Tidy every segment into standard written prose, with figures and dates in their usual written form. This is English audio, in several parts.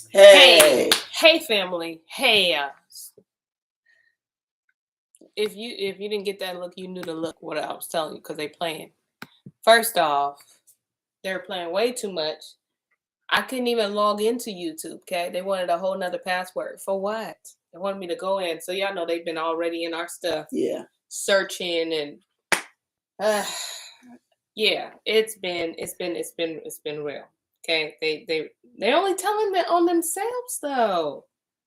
Hey. Hey, family. Hey, if you didn't get that look, you knew the look. What I was telling you, because they playing. First off, they're playing way too much. I couldn't even log into YouTube. Okay, they wanted a whole nother password for what? They wanted me to go in, so y'all know they've been already in our stuff. Yeah. Searching and yeah, it's been real. Okay, they only telling it on themselves though.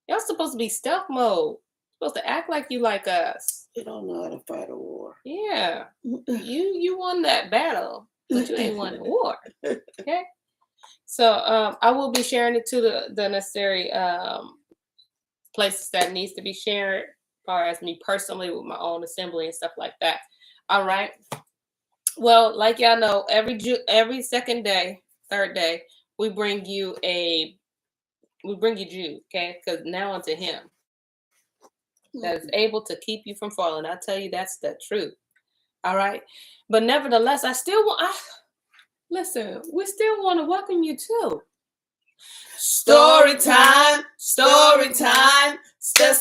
Y'all supposed to be stealth mode. Supposed to act like you like us. You don't know how to fight a war. Yeah, you won that battle, but you ain't won the war. Okay, so I will be sharing it to the necessary places that needs to be shared, as far as me personally with my own assembly and stuff like that. All right. Well, like y'all know, every second day, third day, we bring you Jude, okay? Because now unto him that is able to keep you from falling. I tell you, that's the truth. All right. But nevertheless, listen, we still want to welcome you too. Story time, story time, story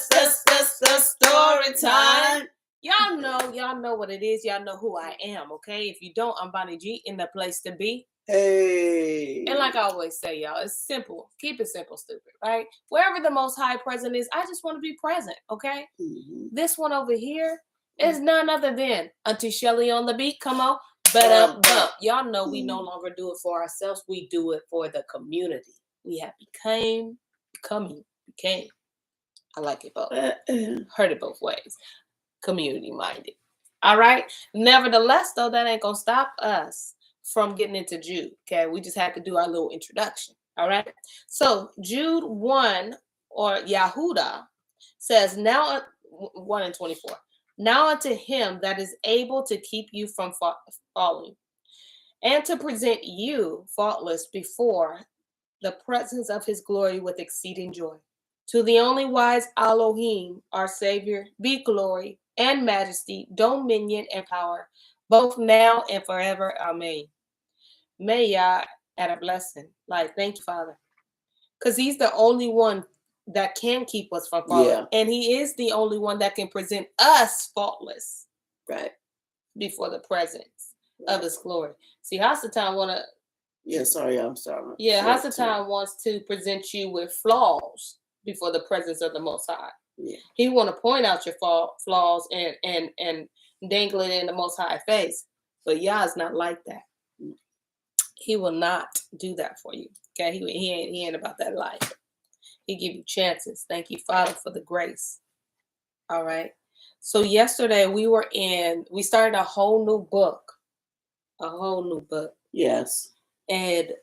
time. Y'all know what it is. Y'all know who I am, okay? If you don't, I'm Bonnie G, in the place to be. Hey. And like I always say, y'all, it's simple. Keep it simple, stupid, right? Wherever the Most High present is, I just want to be present, okay? Mm-hmm. This one over here is none other than Auntie Shelly on the beat. Come on. Bump. Y'all know we no longer do it for ourselves. We do it for the community. We have became. I like it both. Heard it both ways. Community minded. All right. Nevertheless, though, that ain't gonna stop us from getting into Jude. Okay, we just had to do our little introduction. All right. So Jude 1, or Yahudah, says, now 1 and 24. Now unto him that is able to keep you from falling, and to present you faultless before the presence of his glory with exceeding joy. To the only wise Elohim, our Savior, be glory and majesty, dominion and power, both now and forever. Amen. May Yah add a blessing. Like, thank you, Father. Because he's the only one that can keep us from falling. Yeah. And he is the only one that can present us faultless. Right. Before the presence of his glory. See, Hasatan wanna... Yeah, sorry, I'm sorry. Yeah, Hasatan wants to present you with flaws before the presence of the Most High. Yeah. He want to point out your flaws and dangle it in the Most High face. But Yah is not like that. He will not do that for you. Okay, he ain't about that life. He give you chances. Thank you, Father, for the grace. All right. So yesterday we started a whole new book. Yes. And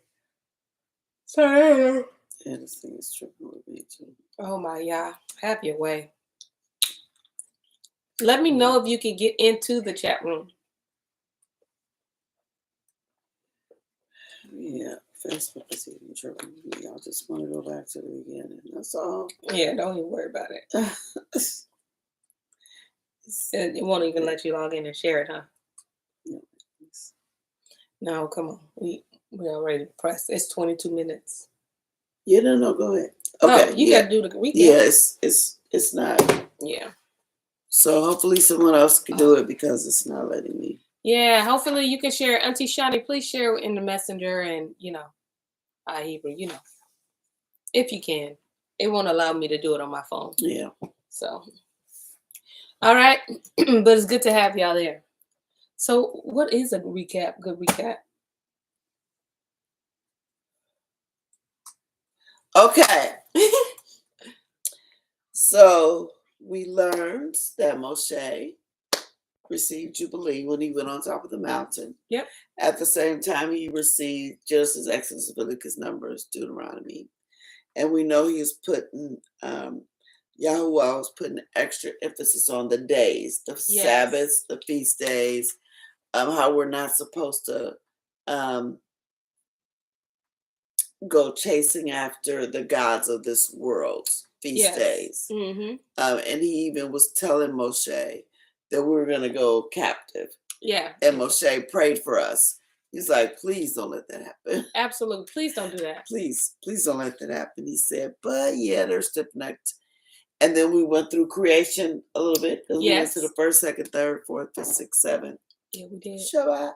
sorry. Yeah, this thing is tripping with me too. Oh my Yah. Have your way. Let me know if you can get into the chat room. Yeah, Facebook is even tripping with me. I just want to go back to the beginning. That's all. Yeah, don't even worry about it. It won't even let you log in and share it, huh? Yeah. No, come on. We already pressed. It's 22 minutes. Yeah, no, go ahead. Okay, you gotta do the recap. Yeah, it's not. Yeah. So hopefully someone else can do it because it's not letting me. Yeah, hopefully you can share. Auntie Shani, please share in the messenger and Hebrew, if you can. It won't allow me to do it on my phone. Yeah. So, all right, but it's good to have y'all there. So, what is a recap? Good recap. Okay. So we learned that Moshe received Jubilee when he went on top of the mountain. Yep. At the same time, he received Genesis, Exodus, Leviticus, Numbers, Deuteronomy. And we know he was putting, Yahuwah was putting extra emphasis on the days, the Sabbaths, the feast days, how we're not supposed to go chasing after the gods of this world's feast days. Mm-hmm. And he even was telling Moshe that we were going to go captive. Yeah. And Moshe prayed for us. He's like, please don't let that happen. Absolutely. Please don't do that. Please don't let that happen. He said, but yeah, they're stiff necked. And then we went through creation a little bit. We went to the Yes. first, second, third, fourth, fifth, sixth, seventh. Yeah, we did. Shabbat.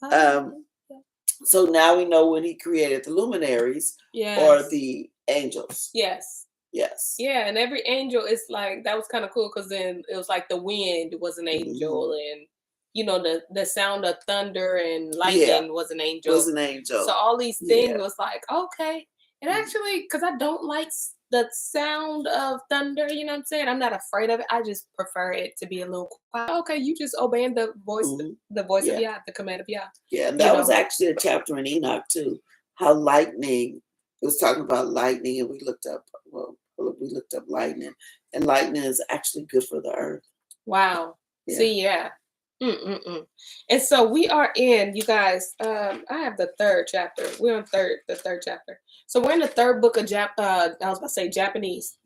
Oh, yeah. So now we know when he created the luminaries or Yes. the angels. Yes. Yes. Yeah, and every angel is like, that was kind of cool because then it was like the wind was an angel, and you know, the sound of thunder and lightning was an angel. Was an angel. So all these things Yeah. was like, okay. And actually, because I don't like the sound of thunder, you know what I'm saying? I'm not afraid of it. I just prefer it to be a little quiet. Okay, you just obeying the voice, the voice of Yah, the command of Yah. Yeah, and that was actually a chapter in Enoch too. How lightning, it was talking about lightning, and we looked up lightning, and lightning is actually good for the earth. Wow. Yeah. See, yeah. And so we are in, you guys, I have the third chapter. We're on the third chapter. So we're in the third book of I was about to say Japanese.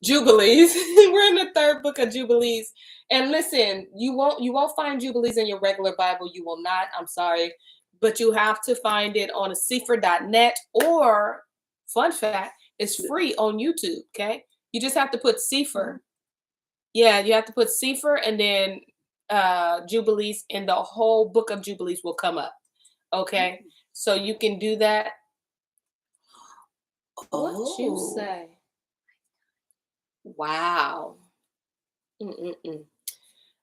Jubilees. We're in the third book of Jubilees. And listen, you won't find Jubilees in your regular Bible. You will not. I'm sorry. But you have to find it on @ccipher.net, or fun fact, it's free on YouTube. Okay. You just have to put Ccipher. Yeah, you have to put Ccipher and then Jubilees, and the whole book of Jubilees will come up. Okay. So you can do that. What you say? Wow.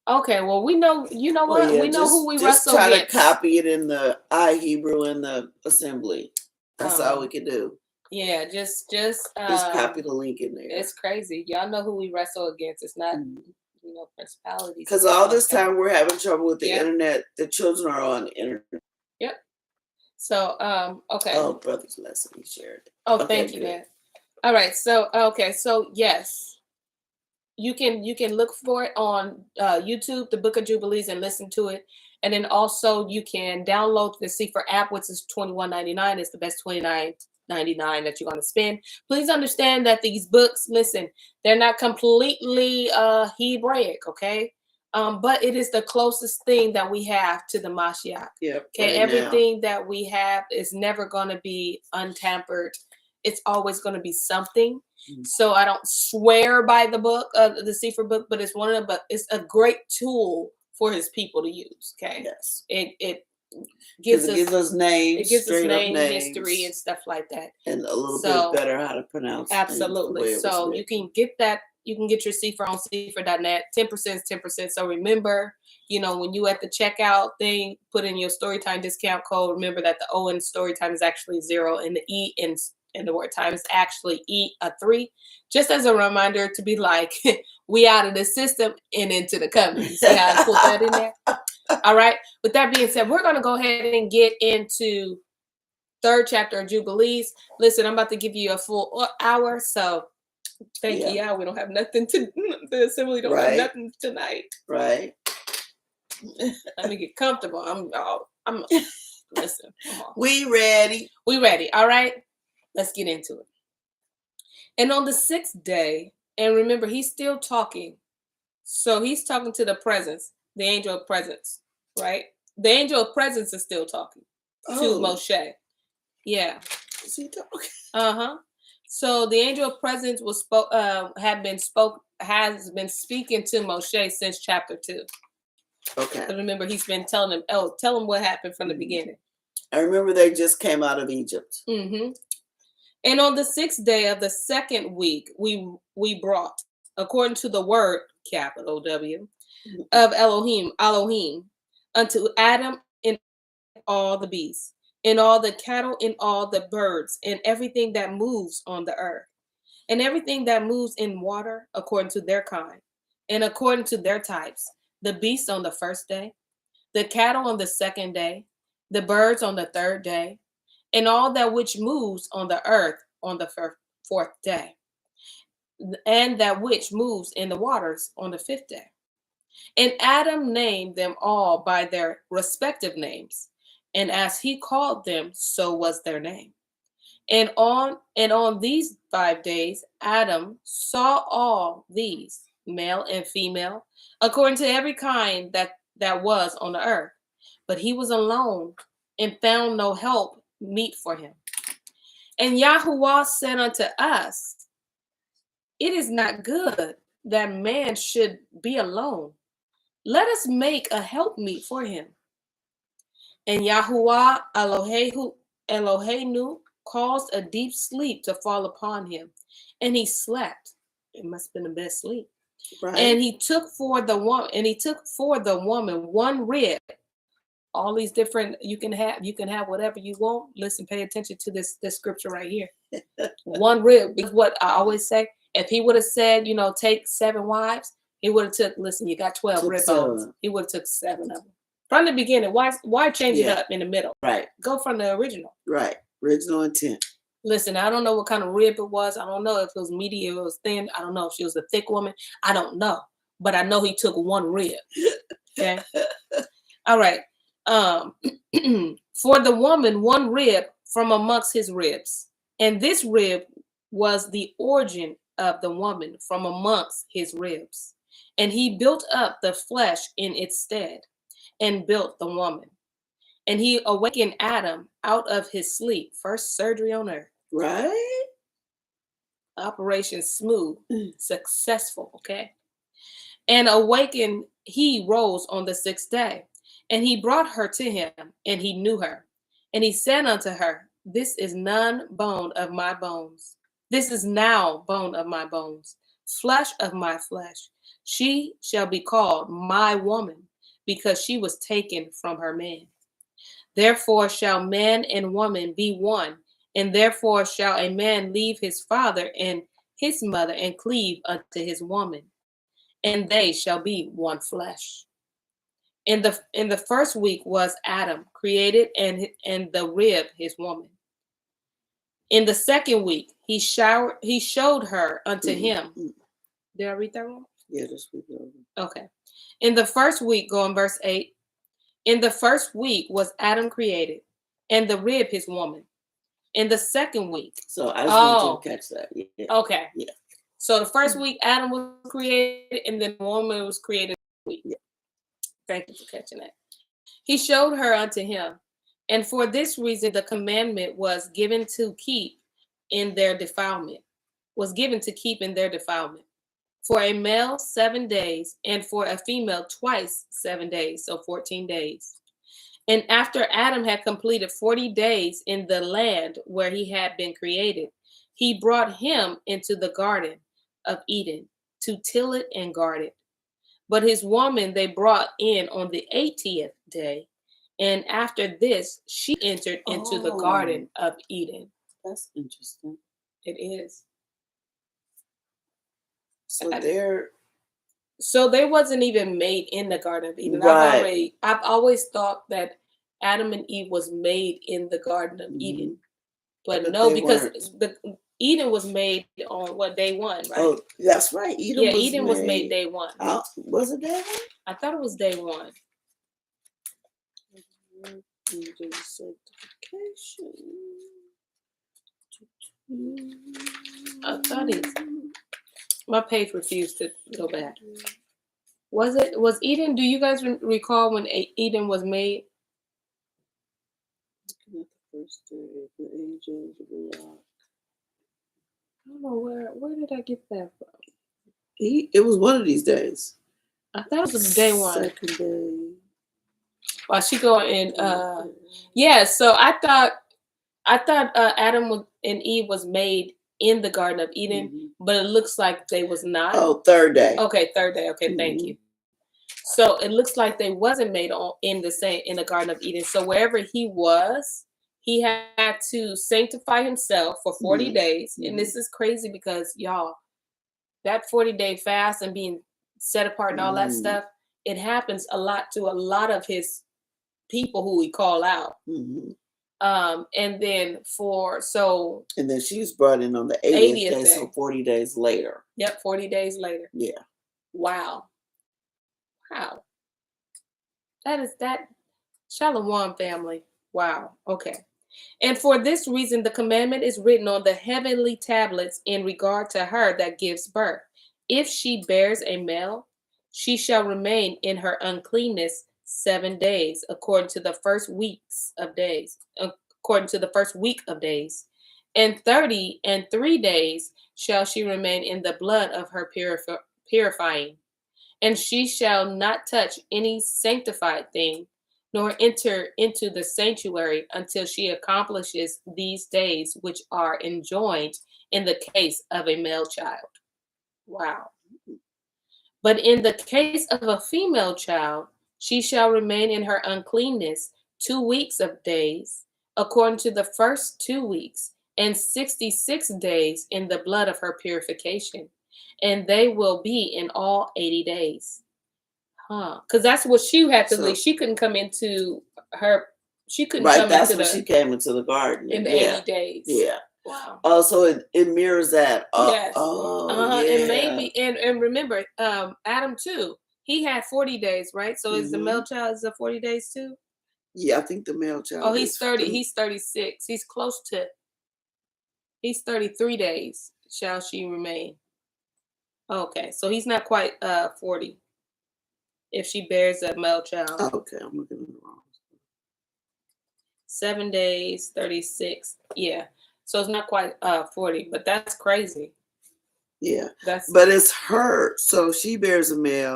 Okay, well, we know, you know what? We know who we wrestle against. Just try to copy it in the iHebrew in the assembly. That's all we can do. Yeah, just copy the link in there. It's crazy. Y'all know who we wrestle against. It's not, you know, principalities. Because all this time we're having trouble with the internet. The children are on the internet. Yep. So, okay. Oh, brother's lesson, he shared it. Oh, okay, thank you, Dad. All right. So, okay. So, yes, you can look for it on YouTube, the Book of Jubilees, and listen to it. And then also you can download the Ccipher app, which is $21.99. It's the best $29.99 that you're going to spend. Please understand that these books, listen, they're not completely Hebraic, okay? But it is the closest thing that we have to the Mashiach. Yep, okay, right, everything that we have is never going to be untampered. It's always going to be something. So I don't swear by the book, the Ccipher book, but it's one of them. But it's a great tool for his people to use. Okay, yes, it gives us names, it gives us name history and stuff like that, and a little bit better how to pronounce. Absolutely. So you can get that. You can get your Ccipher on ccipher.net. 10% is 10%. So remember, you know, when you at the checkout thing, put in your StoryTime discount code. Remember that the O in StoryTime is actually 0, and the E in the word time is actually E3. Just as a reminder to be like, we out of the system and into the covenant. You see how I put that in there? All right. With that being said, we're going to go ahead and get into third chapter of Jubilees. Listen, I'm about to give you a full hour, so thank you. Yeah, we don't have nothing to the assembly. Don't have nothing tonight. Right. Let me get comfortable. I'm listen. We ready. All right. Let's get into it. And on the 6th day, and remember, he's still talking. So he's talking to the presence, the angel of presence, right? The angel of presence is still talking to Moshe. Yeah. Is he talking? So the angel of presence has been speaking to Moshe since chapter 2. Okay. So remember, he's been telling him, tell him what happened from the beginning. I remember they just came out of Egypt. And on the 6th day of the 2nd week, we brought, according to the word, capital W, of Elohim, unto Adam and all the beasts, and all the cattle, and all the birds, and everything that moves on the earth, and everything that moves in water, according to their kind, and according to their types, the beasts on the 1st day, the cattle on the 2nd day, the birds on the 3rd day, and all that which moves on the earth on the 4th day, and that which moves in the waters on the 5th day. And Adam named them all by their respective names, and as he called them, so was their name. And on these 5 days, Adam saw all these, male and female, according to every kind that that was on the earth. But he was alone and found no help meet for him. And Yahuwah said unto us, it is not good that man should be alone. Let us make a helpmeet for him. And Yahuwah Eloheinu caused a deep sleep to fall upon him, and he slept. It must have been the best sleep. Right. And he took for the woman one rib. All these different, you can have whatever you want. Listen, pay attention to this scripture right here. One rib. Because what I always say, if he would have said, take 7 wives, he would have took, listen, you got 12 rib bones. He would have took 7 of them. From the beginning, why change it up in the middle? Right. Go from the original. Right. Original intent. Listen, I don't know what kind of rib it was. I don't know if it was medium, it was thin. I don't know if she was a thick woman. I don't know. But I know he took one rib. Okay. All right. For the woman, one rib from amongst his ribs. And this rib was the origin of the woman from amongst his ribs. And he built up the flesh in its stead and built the woman. And he awakened Adam out of his sleep. First surgery on earth. Right. Operation smooth, successful, okay? And awakened, he rose on the 6th day. And he brought her to him, and he knew her. And he said unto her, this is none bone of my bones. This is now bone of my bones, flesh of my flesh. She shall be called my woman, because she was taken from her man. Therefore shall man and woman be one, and therefore shall a man leave his father and his mother and cleave unto his woman, and they shall be one flesh. In the first week was Adam created, and the rib his woman. In the second week he showed her unto him. Did I read that wrong? Yeah, that's what we Okay. In the first week, go on verse 8. In the first week was Adam created, and the rib his woman. In the second week. So I just want you to catch that. Yeah. Okay. Yeah. So the first week Adam was created, and then the woman was created. Yeah. Thank you for catching that. He showed her unto him, and for this reason the commandment was given to keep in their defilement. For a male 7 days, and for a female twice 7 days, so 14 days. And after Adam had completed 40 days in the land where he had been created, he brought him into the garden of Eden to till it and guard it. But his woman they brought in on the 80th day, and after this she entered into the garden of Eden. That's interesting. It is. So they wasn't even made in the Garden of Eden. Right. I've always thought that Adam and Eve was made in the Garden of Eden, but no, because Eden was made on day 1, right? Oh, that's right. Eden was made day 1. Was it day 1? I thought it was day 1. I thought my page refused to go back. Was Eden? Do you guys recall when Eden was made? Looking at the first day, the angels of the rock. I don't know where did I get that from? It was one of these days. I thought it was day 1. Second day. While she go in, so I thought Adam and Eve was made in the Garden of Eden, but it looks like they was not. Oh, third day. Okay, third day. Okay, thank you. So it looks like they wasn't made in the Garden of Eden. So wherever he was, he had to sanctify himself for 40 days. And this is crazy because y'all, that 40-day fast and being set apart and all that stuff, it happens a lot to a lot of his people who he call out. And then she was brought in on the 80th day, so 40 days later. Yep, 40 days later. Yeah. Wow. That is that. Shalom, family. Wow. Okay. And for this reason, the commandment is written on the heavenly tablets in regard to her that gives birth. If she bears a male, She shall remain in her uncleanness 7 days, according to the first weeks of days, according to the first week of days. And 30 and 3 days shall she remain in the blood of her purifying. And she shall not touch any sanctified thing, nor enter into the sanctuary until she accomplishes these days which are enjoined in the case of a male child. Wow. But in the case of a female child, she shall remain in her uncleanness 2 weeks of days, according to the first 2 weeks, and 66 days in the blood of her purification. And they will be in all 80 days. Because that's what she had to leave. She couldn't come into her, she couldn't right, come that's into when she came into the garden. in the 80 days. Yeah. Wow. Oh, so it mirrors that. Yes. Yeah. And maybe and remember, Adam too. He had 40 days, right? So is the male child is 40 days too? Yeah, I think the male child. Oh, he's 30. He's 36. He's close to. He's 33 days. Shall she remain? Okay, so he's not quite 40. If she bears a male child. Okay, I'm looking at the wrong. 7 days, 36. Yeah. So it's not quite 40, but that's crazy. Yeah. But it's her. So she bears a male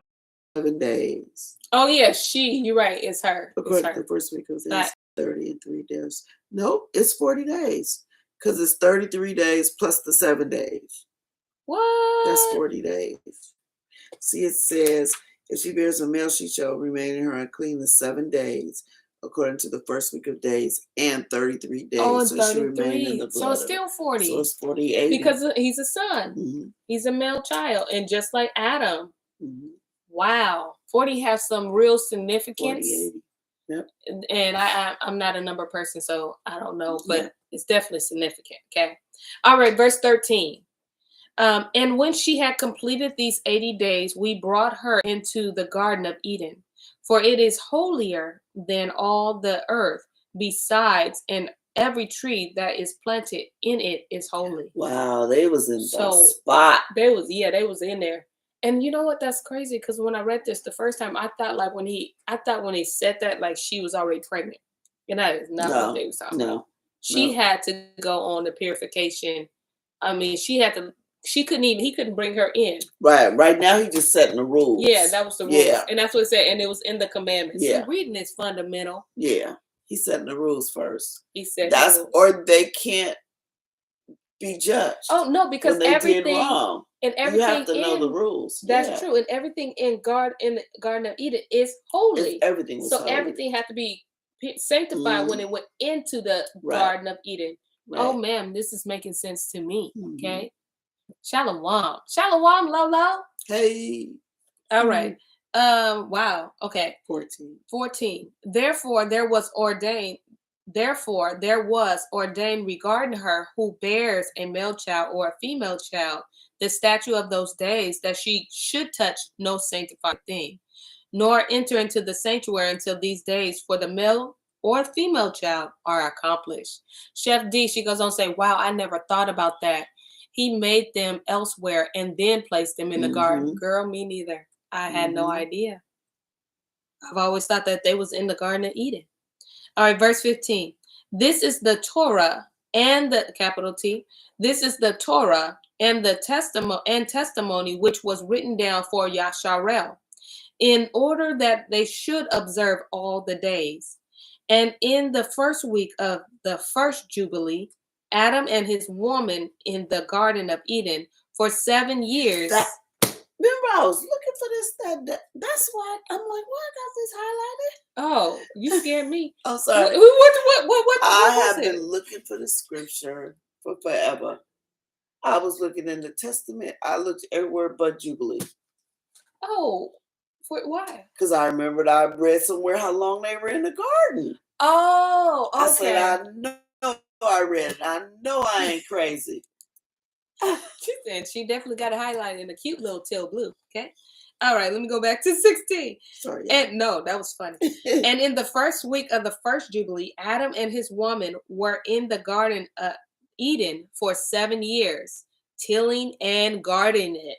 7 days. Oh yeah, you're right, it's her. According to the first week of days, 30 and 3 days. Nope, it's 40 days. Because it's 33 days plus the 7 days. What? That's 40 days. See, it says, if she bears a male, she shall remain in her uncleanness 7 days, according to the first week of days, and 33 days. Oh, and so 33. She remained in the blood. So it's still 40. So it's 48. Because he's a son. He's a male child. And just like Adam. Wow. 40 has some real significance. 40, yep. And I'm not a number person, so I don't know, but it's definitely significant. Okay. All right, verse 13. And when she had completed these 80 days, we brought her into the Garden of Eden, for it is holier than all the earth, besides, and every tree that is planted in it is holy. Wow, they was in the spot. They was in there. And you know what? That's crazy, because when I read this the first time, I thought when he said that, like she was already pregnant. And that is not what they was talking about. She had to go on the purification. I mean, he couldn't bring her in. Right now he's just setting the rules. Yeah, that was the rules. Yeah. And that's what it said. And it was in the commandments. Yeah. See, reading is fundamental. Yeah. He's setting the rules first. He said or they can't be judged. Oh no, because everything did wrong. And everything you have to know the rules. That's true. And everything in the Garden of Eden is holy. Everything was holy. Everything had to be sanctified when it went into the Garden of Eden. Right. Oh man, this is making sense to me. Okay. Shalom. Shalom, Lolo. Hey. All right. Wow. Okay. 14. Therefore there was ordained regarding her who bears a male child or a female child the statute of those days, that she should touch no sanctified thing, nor enter into the sanctuary until these days for the male or female child are accomplished. Chef D, she goes on to say, wow, I never thought about that. He made them elsewhere and then placed them in the garden. Girl, me neither. I had no idea. I've always thought that they was in the Garden of Eden. All right, verse 15. This is the Torah and the capital T. This is the Torah and the testimony which was written down for Yasharel, in order that they should observe all the days. And in the first week of the first Jubilee, Adam and his woman in the Garden of Eden for 7 years. Remember, I was looking for this. That's why I'm like, why I got this highlighted? Oh, you scared me. I'm sorry. What I have been looking for the scripture for forever. I was looking in the Testament. I looked everywhere but Jubilee. Oh, why? Because I remembered I read somewhere how long they were in the garden. Oh, okay. I said, I know I read it. I know I ain't crazy. She said she definitely got it highlighted in a cute little teal blue. Okay. All right, let me go back to 16. Sorry. And no, that was funny. And in the first week of the first Jubilee, Adam and his woman were in the Garden of Eden for 7 years, tilling and guarding it.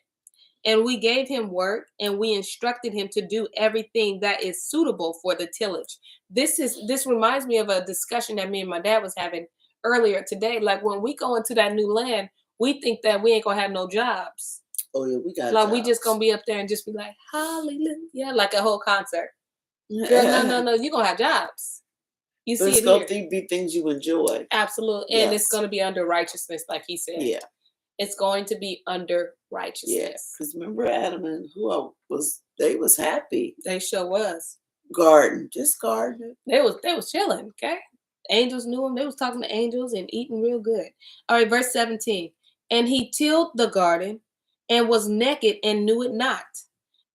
And we gave him work, and we instructed him to do everything that is suitable for the tillage. This reminds me of a discussion that me and my dad was having earlier today. Like when we go into that new land, we think that we ain't gonna have no jobs. Oh yeah, we got Like jobs. we just gonna be up there and just be like, hallelujah, like a whole concert. Girl, no, you're gonna have jobs. You But see it's it gonna here. be things you enjoy. Absolutely. And it's Yes. gonna be under righteousness, like he said. Yeah. It's going to be under Yeah. righteousness. Because remember Adam and who they was happy. They sure was. Just gardening. They was chilling, okay? Angels knew them. They was talking to angels and eating real good. All right, verse 17. And he tilled the garden and was naked and knew it not,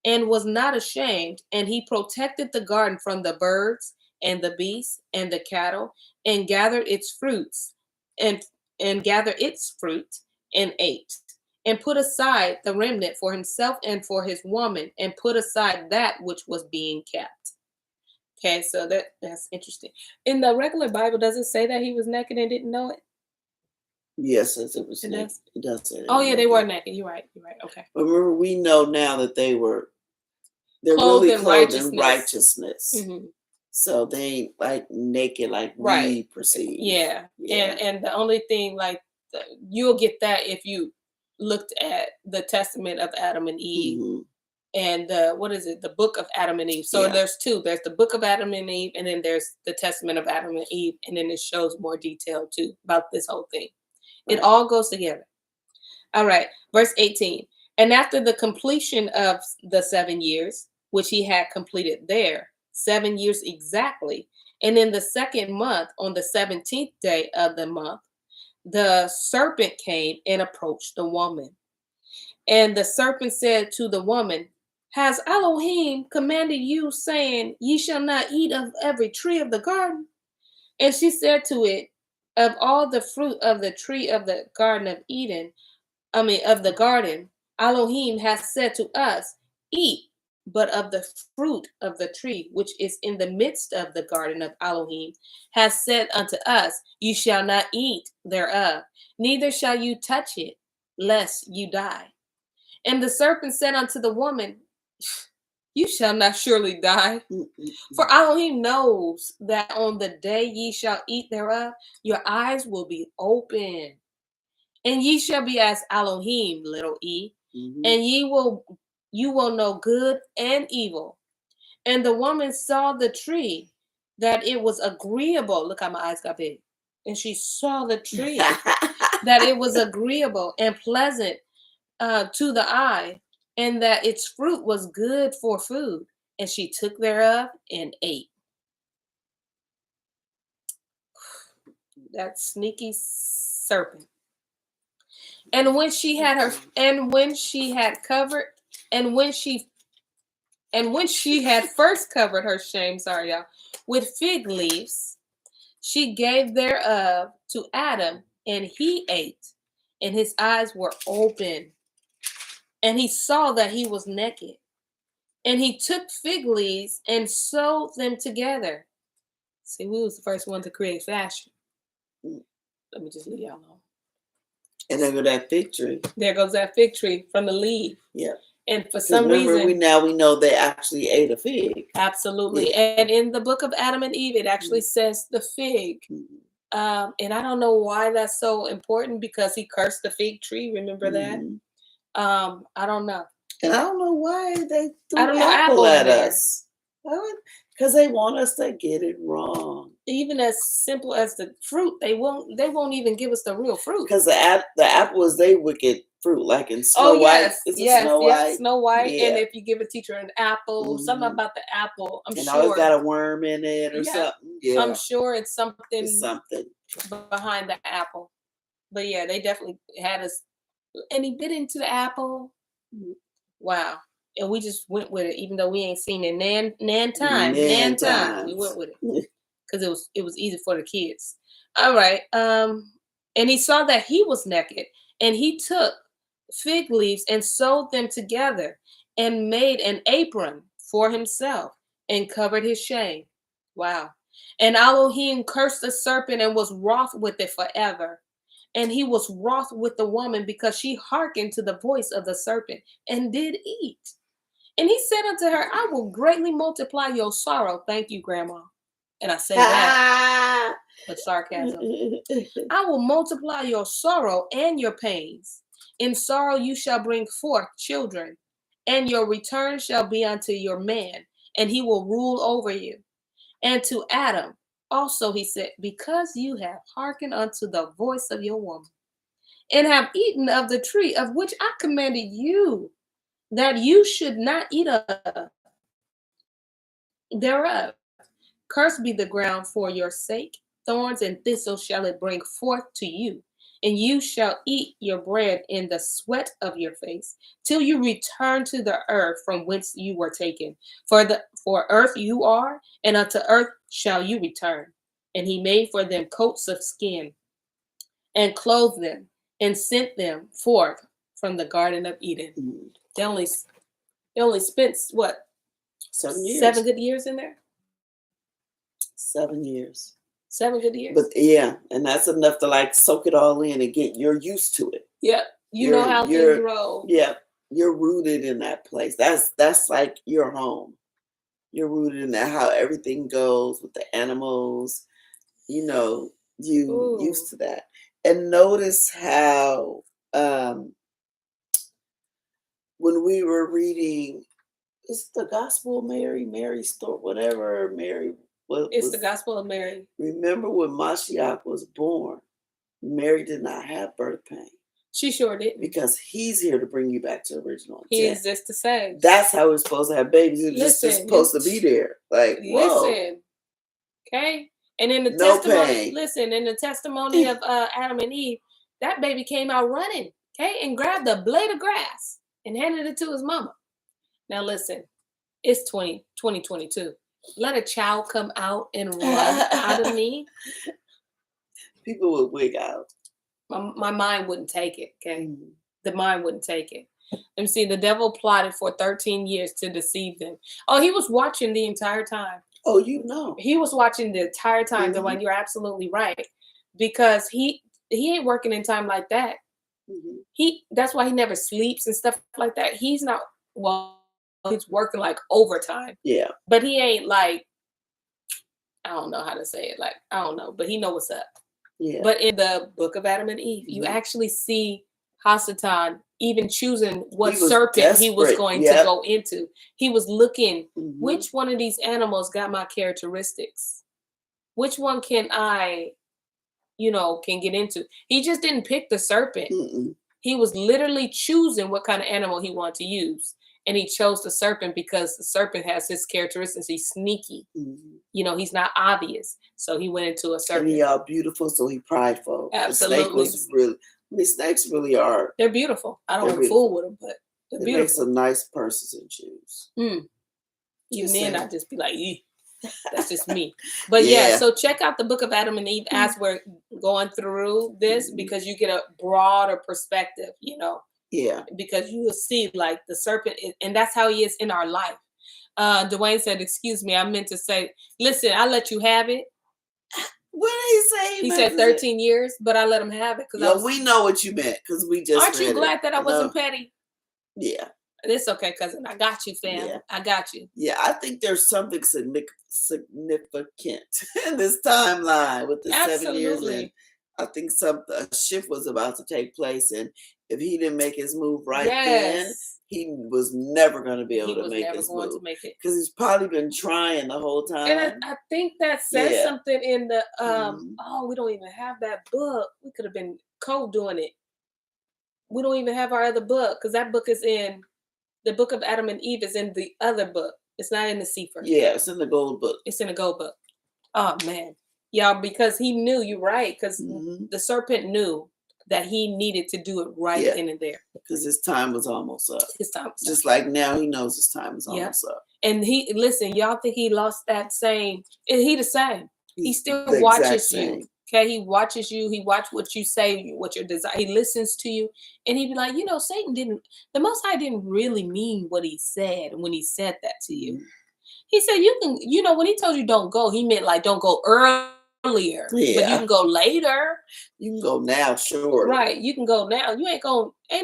and was not ashamed. And he protected the garden from the birds and the beasts and the cattle, and gathered its fruits and gathered its fruit and ate, and put aside the remnant for himself and for his woman, and put aside that which was being kept. Okay, so that's interesting. In the regular Bible, does it say that he was naked and didn't know it? Yes, it was It naked. does. It does say that. Oh yeah, they were naked. You're right. Okay. But remember, we know now that they're Clothed really in clothed in righteousness. righteousness. Mm-hmm. So they ain't like naked like Right. we perceive. Yeah. Yeah. And the only thing you'll get that if you looked at the Testament of Adam and Eve. Mhm. And what is it? The book of Adam and Eve. So Yeah. there's two. There's the book of Adam and Eve, and then there's the Testament of Adam and Eve, and then it shows more detail too about this whole thing. It Right. all goes together. All right, verse 18. And after the completion of the 7 years, which he had completed there, 7 years exactly, and in the second month, on the 17th day of the month, the serpent came and approached the woman. And the serpent said to the woman, has Elohim commanded you, saying, ye shall not eat of every tree of the garden? And she said to it, of all the fruit of the tree of the garden of of the garden, Elohim has said to us, eat but of the fruit of the tree which is in the midst of the garden of Elohim, has said unto us, you shall not eat thereof, neither shall you touch it, lest you die. And the serpent said unto the woman, you shall not surely die. For Elohim knows that on the day ye shall eat thereof, your eyes will be open, and ye shall be as Elohim, little e, and you will know good and evil. And the woman saw the tree, that it was agreeable. Look how my eyes got big. And she saw the tree, that it was agreeable and pleasant to the eye, and that its fruit was good for food. And she took thereof and ate. That sneaky serpent. And when she had first covered her shame, sorry y'all, with fig leaves, she gave thereof to Adam, and he ate, and his eyes were open, and he saw that he was naked. And he took fig leaves and sewed them together. See, we was the first one to create fashion. Let me just leave y'all alone. And there goes that fig tree. There goes that fig tree from the leaf. Yeah. And for some reason, we know they actually ate a fig. Absolutely. Yeah. And in the book of Adam and Eve, it actually says the fig. And I don't know why that's so important, because he cursed the fig tree. Remember that? I don't know. And I don't know why they threw apple at us. Because they want us to get it wrong. Even as simple as the fruit, they won't even give us the real fruit. Because the apple is their wicked fruit, like in Snow White. Snow White. Yeah. And if you give a teacher an apple, something about the apple, I'm sure. And it's got a worm in it or something. Yeah. I'm sure it's something behind the apple. But yeah, they definitely had us. And he bit into the apple. Wow. And we just went with it, even though we ain't seen it nan time. We went with it because it was easy for the kids. All right. And he saw that he was naked, and he took fig leaves and sewed them together, and made an apron for himself, and covered his shame. Wow. And Elohim cursed the serpent and was wroth with it forever. And he was wroth with the woman because she hearkened to the voice of the serpent and did eat. And he said unto her, I will greatly multiply your sorrow. Thank you, Grandma. And I say that with sarcasm. I will multiply your sorrow and your pains. In sorrow you shall bring forth children, and your return shall be unto your man, and he will rule over you. And to Adam also he said, because you have hearkened unto the voice of your woman, and have eaten of the tree of which I commanded you, that you should not eat of thereof. Cursed be the ground for your sake. Thorns and thistles shall it bring forth to you. And you shall eat your bread in the sweat of your face, till you return to the earth from whence you were taken. For earth you are, and unto earth shall you return. And he made for them coats of skin, and clothed them, and sent them forth from the Garden of Eden. Mm. They only spent what? 7 years. 7 good years in there? 7 years. 7 good years. But yeah, and that's enough to like soak it all in and you're used to it. Yeah, you know how things roll. Yeah, you're rooted in that place. That's like your home. You're rooted in that, how everything goes with the animals. You know, you used to that. And notice how when we were reading, it's the Gospel of Mary's story, whatever Mary was. It's the Gospel of Mary. Remember when Mashiach was born, Mary did not have birth pain. She sure didn't. Because he's here to bring you back to original intent. He exists to save. That's how we're supposed to have babies. You're just supposed to be there. Like, whoa. Listen. Okay? And in the in the testimony of Adam and Eve, that baby came out running, okay, and grabbed a blade of grass and handed it to his mama. Now listen, it's 2022. Let a child come out and run out of me. People would wig out. My mind wouldn't take it, okay? The mind wouldn't take it. Let me see. The devil plotted for 13 years to deceive them. Oh, he was watching the entire time. Oh, you know. He was watching the entire time, the one. You're absolutely right. Because he ain't working in time like that. That's why he never sleeps and stuff like that. He's not, he's working like overtime. Yeah. But he ain't like, I don't know how to say it. Like, I don't know, but he know what's up. Yeah. But in the book of Adam and Eve, you actually see Hasatan even choosing what serpent he was going to go into. He was looking, which one of these animals got my characteristics? Which one can I, can get into? He just didn't pick the serpent. He was literally choosing what kind of animal he wanted to use. And he chose the serpent because the serpent has his characteristics. He's sneaky. He's not obvious. So he went into a serpent. And he all beautiful, so he prideful. Absolutely. Snakes really are. They're beautiful. I don't want to fool with them, but they're beautiful. Make some nice purses and shoes. Even then, I'd just be like, that's just me. But yeah, so check out the book of Adam and Eve as we're going through this because you get a broader perspective, Yeah. Because you will see like the serpent, and that's how he is in our life. Dwayne said, excuse me, I meant to say, listen, I let you have it. What did he say? He said 13 years, but I let him have it. We know what you meant because we just Aren't you glad that I wasn't petty? Yeah. It's okay, cousin. I got you, fam. Yeah. I got you. Yeah, I think there's something significant in this timeline with the 7 years. And I think a shift was about to take place. And if he didn't make his move then, he was never going to be able to make his move. Because he's probably been trying the whole time. And I think that says something in the, we don't even have that book. We could have been co-doing it. We don't even have our other book because that book is in, the book of Adam and Eve is in the other book. It's not in the Sefer. Yeah, it's in the gold book. It's in the gold book. Oh, man. Y'all, because he knew, you're right, because the serpent knew that he needed to do it right in and there. Because his time was almost up. His time was Just like now, he knows his time is almost up. And y'all think he lost that same, he the same. He still watches you. Okay, he watches you. He watches what you say, what your desire. He listens to you, and he'd be like, Satan the Most High didn't really mean what he said when he said that to you. He said you can, when he told you don't go, he meant like don't go early earlier, but you Yeah. can go later. You can go now, sure. Right. You can go now. You ain't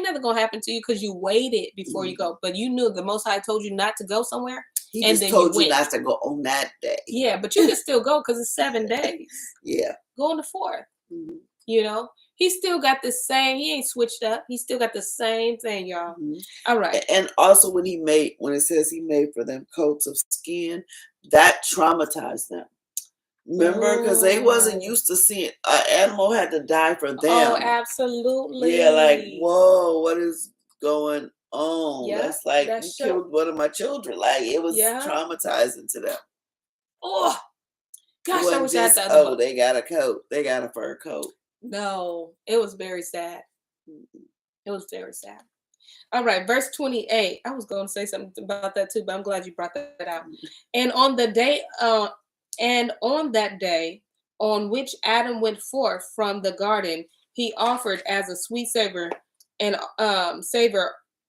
nothing gonna happen to you because you waited before you go. But you knew the Most High told you not to go somewhere. He and just then told you went. not to go on that day. Yeah, but you can still go because it's 7 days. Yeah. Go on the 4th. Mhm. You know, he still got the same. He ain't switched up. He still got the same thing, y'all. Mhm. All right. And also when it says he made for them coats of skin, that traumatized them. Remember, because they wasn't used to seeing an animal had to die for them. Oh, absolutely. Yeah, like, whoa, what is going on? Yeah, That's like that you show- killed one of my children. Like it was Yeah. traumatizing to them. Oh, It gosh, I wasn't wish I had just, the other book. they got a coat. They got a fur coat. No, it was very sad. It was very sad. All right, verse 28. I was going to say something about that too, but I'm glad you brought that out. And on that day on which Adam went forth from the garden, he offered as a sweet savor and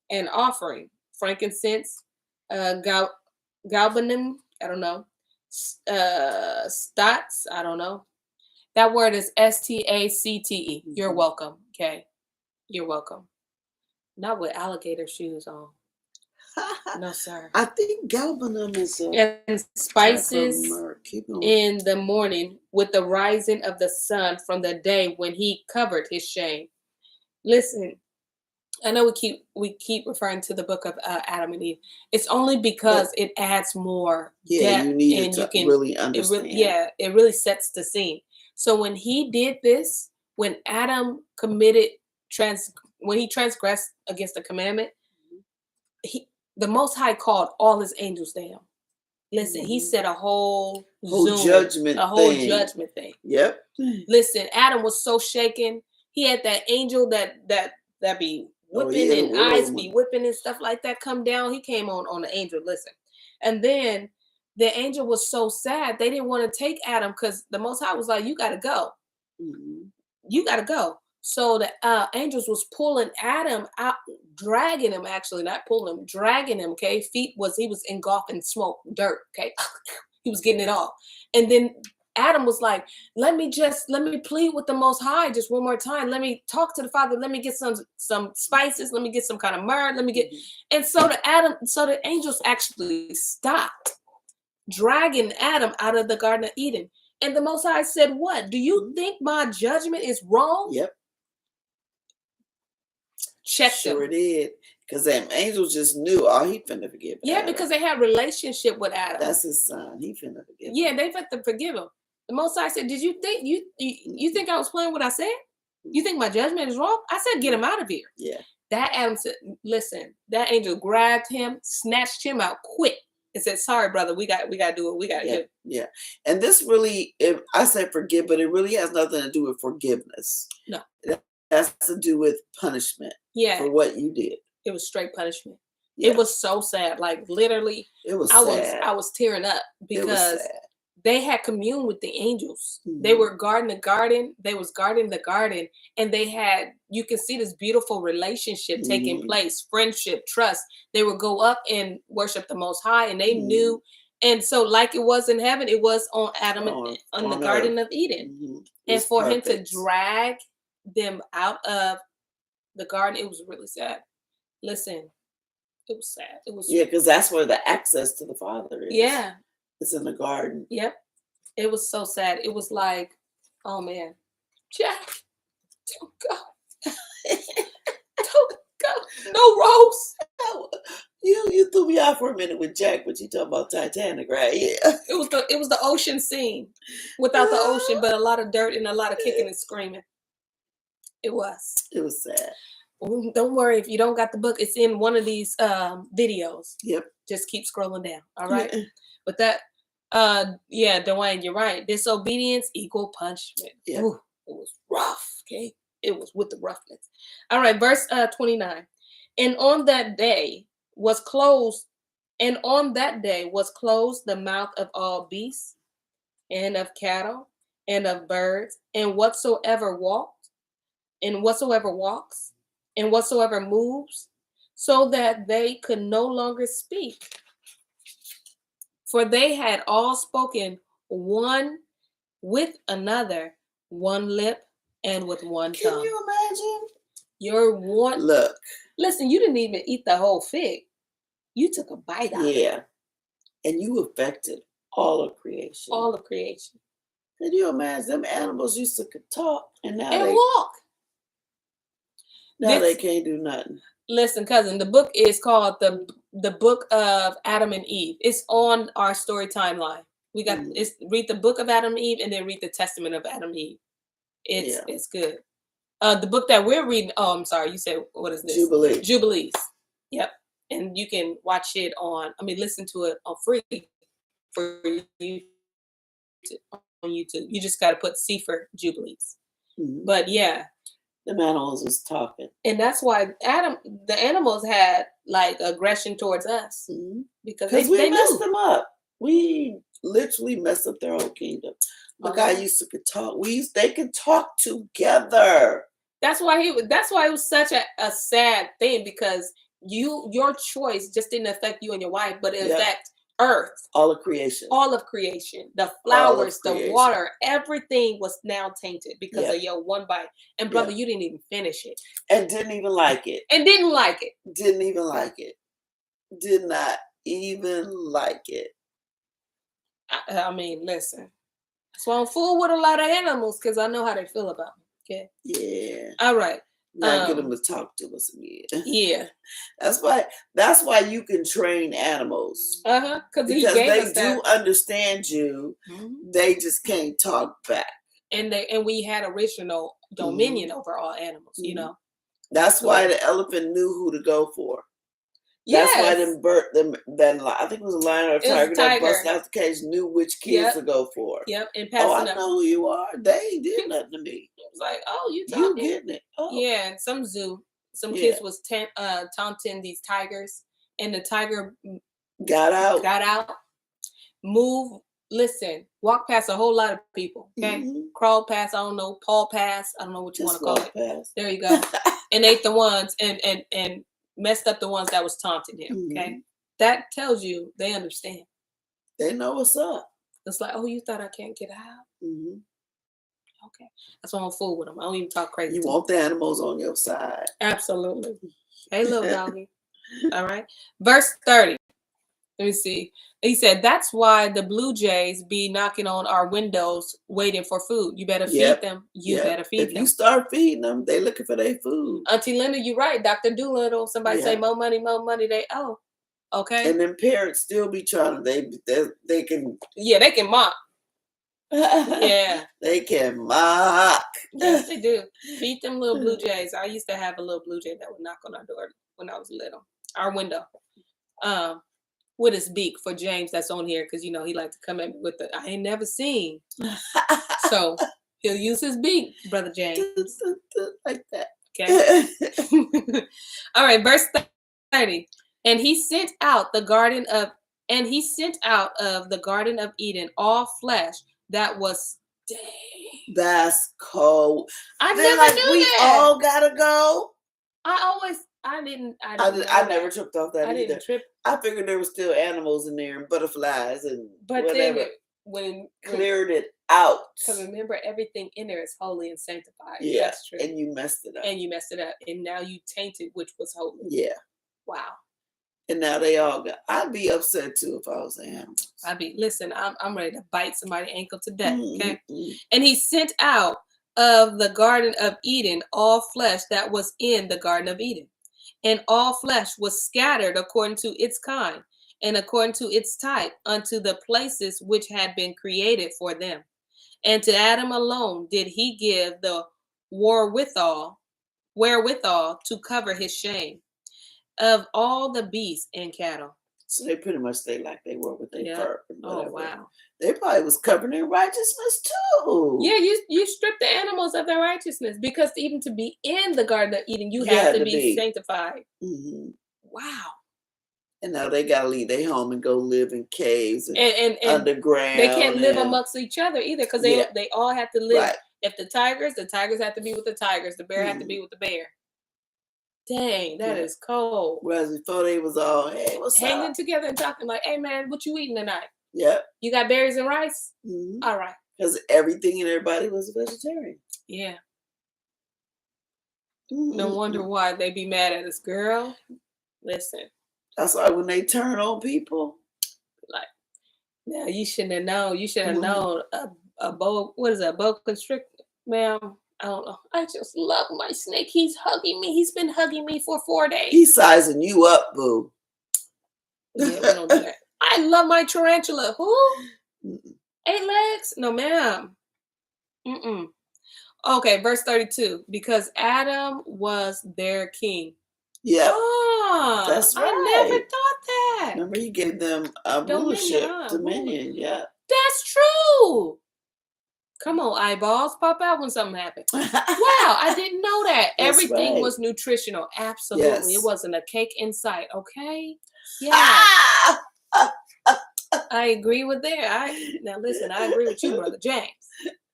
and offering frankincense, galbanum, I don't know, stats, I don't know. That word is STACTE. You're welcome. Okay, you're welcome. Not with alligator shoes on. No, sir. I think galbanum is and spices in the morning with the rising of the sun from the day when he covered his shame. Listen, I know we keep referring to the book of Adam and Eve. It's only because it adds more depth, you need and to you can really understand. it really sets the scene. So when he did this, when Adam when he transgressed against the commandment, the Most High called all his angels down. Listen, he said a whole judgment thing. Yep. Listen, Adam was so shaken. He had that angel that be whipping and eyes be whipping and stuff like that come down. He came on the angel. Listen, and then the angel was so sad they didn't want to take Adam because the Most High was like, "You got to go. You got to go." So the angels was pulling Adam out, dragging him, actually, not pulling him, dragging him, okay? He was engulfed in smoke, dirt, okay? He was getting it all. And then Adam was like, let me plead with the Most High just one more time. Let me talk to the Father. Let me get some spices. Let me get some kind of myrrh. Let me get, and so the angels actually stopped dragging Adam out of the Garden of Eden. And the Most High said, what? Do you think my judgment is wrong? Yep. Check them. Sure did. Because them angels just knew, he finna forgive Adam. Because they had relationship with Adam. That's his son. He finna forgive him. Yeah, they had to forgive him. The Most High said, did you think you think I was playing what I said? You think my judgment is wrong? I said, get him out of here. Yeah. That Adam said, listen, that angel grabbed him, snatched him out quick, and said, sorry, brother, we got to do what we got to do. Yeah. And this really, I said forgive, but it really has nothing to do with forgiveness. No. It has to do with punishment. Yeah. For what you did. It was straight punishment. Yeah. It was so sad. Like literally, it was sad. I was tearing up because they had communed with the angels. They were guarding the garden. They was guarding the garden, and they had, you can see this beautiful relationship taking place, friendship, trust. They would go up and worship the Most High, and they knew. And so like it was in heaven, it was on Adam on the Garden of Eden. And for him to drag them out of the garden, it was really sad. Listen, it was sad. It was because that's where the access to the Father is. Yeah. It's in the garden. Yep. It was so sad. It was like, oh man, Jack, don't go. Don't go. No Rose. You threw me off for a minute with Jack, but you talking about Titanic, right? Yeah. It was the ocean scene without the ocean, but a lot of dirt and a lot of kicking and screaming. It was. It was sad. Don't worry if you don't got the book. It's in one of these videos. Yep. Just keep scrolling down. All right. But that, Dwayne, you're right. Disobedience equal punishment. Yeah. Ooh, it was rough. Okay. It was with the roughness. All right. Verse 29. And on that day was closed the mouth of all beasts and of cattle and of birds and whatsoever walks and whatsoever moves, so that they could no longer speak. For they had all spoken one with another, one lip, and with one Can tongue. you imagine? Your one. Look. Listen, you didn't even eat the whole fig. You took a bite out of it. Yeah. And you affected all of creation. All of creation. Can you imagine them animals used to talk and now And they walk. Now they can't do nothing. Listen, cousin, the book is called the Book of Adam and Eve. It's on our story timeline. We got read the Book of Adam and Eve and then read the Testament of Adam and Eve. It's good. The book that we're reading, oh, I'm sorry, you said, what is this? Jubilees. Jubilees. Yep. And you can watch it listen to it on free for you on YouTube. You just got to put C for Jubilees. Mm-hmm. But yeah. The animals was talking. And that's why the animals had like aggression towards us. Mm-hmm. Because we messed them up. We literally messed up their whole kingdom. The guy used to talk. They could talk together. That's why it was such a sad thing, because your choice just didn't affect you and your wife, but it affected earth. All of creation. All of creation. The flowers, the water, everything was now tainted because of your one bite. And brother, you didn't even finish it. And didn't even like it. And didn't like it. Didn't even like it. Did not even like it. I mean, listen. So I'm full with a lot of animals because I know how they feel about me. Okay. Yeah. All right. Now get them to talk to us again. Yeah. That's why you can train animals. Because they do understand you. Mm-hmm. They just can't talk back. And we had original dominion over all animals. Mm-hmm. You know. That's why the elephant knew who to go for. That's why I think it was a lion or a tiger that busted out the cage, knew which kids to go for. Yep. And I know who you are. They ain't did nothing to me. It was like, oh, you getting it. Oh. Yeah, and some kids was taunting these tigers, and the tiger got out. Walked past a whole lot of people. Okay, crawled past. I don't know, paw past. I don't know what you want to call it. Past. There you go. And ate the ones and messed up the ones that was taunting him. Okay, that tells you they understand. They know what's up. It's like, oh, you thought I can't get out? Mm-hmm. Okay, that's why I'm full with them. I don't even talk crazy. You want the animals on your side. Absolutely. Hey, little doggy. All right. Verse 30. Let me see. He said, that's why the blue jays be knocking on our windows waiting for food. You better feed them. You better feed them. If you start feeding them, they looking for their food. Auntie Linda, you're right. Dr. Doolittle, somebody say more money. They, okay. And then parents still be trying to, they can. Yeah, they can mock. Yeah. They can mock. Yes, they do. Feed them little blue jays. I used to have a little blue jay that would knock on our door when I was little. Our window. With his beak for James that's on here, because he like to come at me with I ain't never seen. So he'll use his beak, Brother James. Like that. Okay. All right, verse 30. And he sent out of the garden of Eden all flesh that was That's cold. I never knew we that. all gotta go. I never tripped off that either. I figured there were still animals in there and butterflies and whatever. Then when cleared it out. Because remember, everything in there is holy and sanctified. Yeah, that's true. And you messed it up. And now you tainted which was holy. Yeah. Wow. And now they all got. I'd be upset too if I was an animal. I'm ready to bite somebody's ankle to death. Okay. Mm-hmm. And he sent out of the Garden of Eden all flesh that was in the Garden of Eden. And all flesh was scattered according to its kind and according to its type unto the places which had been created for them. And to Adam alone did he give the wherewithal to cover his shame of all the beasts and cattle. So they pretty much stayed like they were with their fur. Oh, wow. They probably was covered in righteousness too. Yeah, you strip the animals of their righteousness, because even to be in the Garden of Eden, you have to be sanctified. Mm-hmm. Wow. And now they got to leave their home and go live in caves and underground. They can't live amongst each other either, because they all have to live. Right. If the tigers have to be with the tigers. The bear have to be with the bear. Dang, that is cold. Whereas before they was all, hey, what's hanging up? together and talking like, hey man, what you eating tonight? Yep. You got berries and rice? Mm-hmm. All right. Because everything and everybody was a vegetarian. Yeah. No wonder why they be mad at us, girl. Listen. That's why when they turn on people, like, now you shouldn't have known. You should have known a boa constrictor, ma'am. I don't know. I just love my snake. He's hugging me. He's been hugging me for 4 days. He's sizing you up, boo. Yeah, we don't do that. I love my tarantula. Who? 8 legs? No, ma'am. Okay, verse 32. Because Adam was their king. Yeah. Oh, that's right. I never thought that. Remember, he gave them rulership, dominion. Yeah. That's true. Come on, eyeballs, pop out when something happens. Wow, I didn't know that. Everything was nutritional. Absolutely. Yes. It wasn't a cake in sight, okay? Yeah. I agree with that. Now listen, I agree with you, Brother James.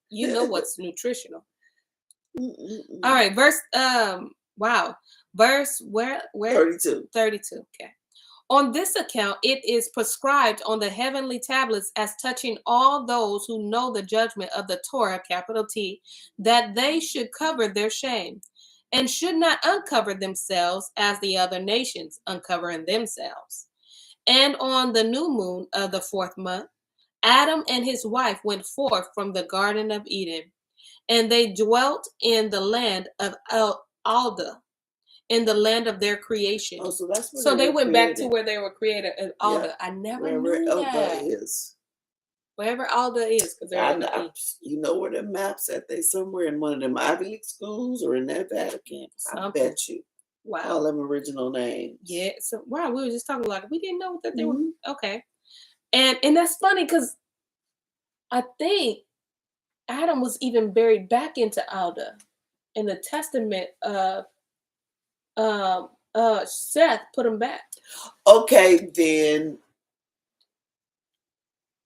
You know what's nutritional. All right, verse where 32. 32. Okay. On this account, it is prescribed on the heavenly tablets as touching all those who know the judgment of the Torah, capital T, that they should cover their shame and should not uncover themselves as the other nations, uncovering themselves. And on the new moon of the 4th month, Adam and his wife went forth from the Garden of Eden, and they dwelt in the land of Alda, in the land of their creation. Oh, so that's where so they went back to where they were created in Alda. Yeah. I never knew that. Is. Wherever Alda is, because they're you know where the map's at. They somewhere in one of them Ivy League schools or in that Vatican. I bet you. Wow. All them original names. Yeah. So wow, we were just talking like we didn't know that they were okay. And that's funny because I think Adam was even buried back into Alda in the testament of Seth put him back. Okay, then.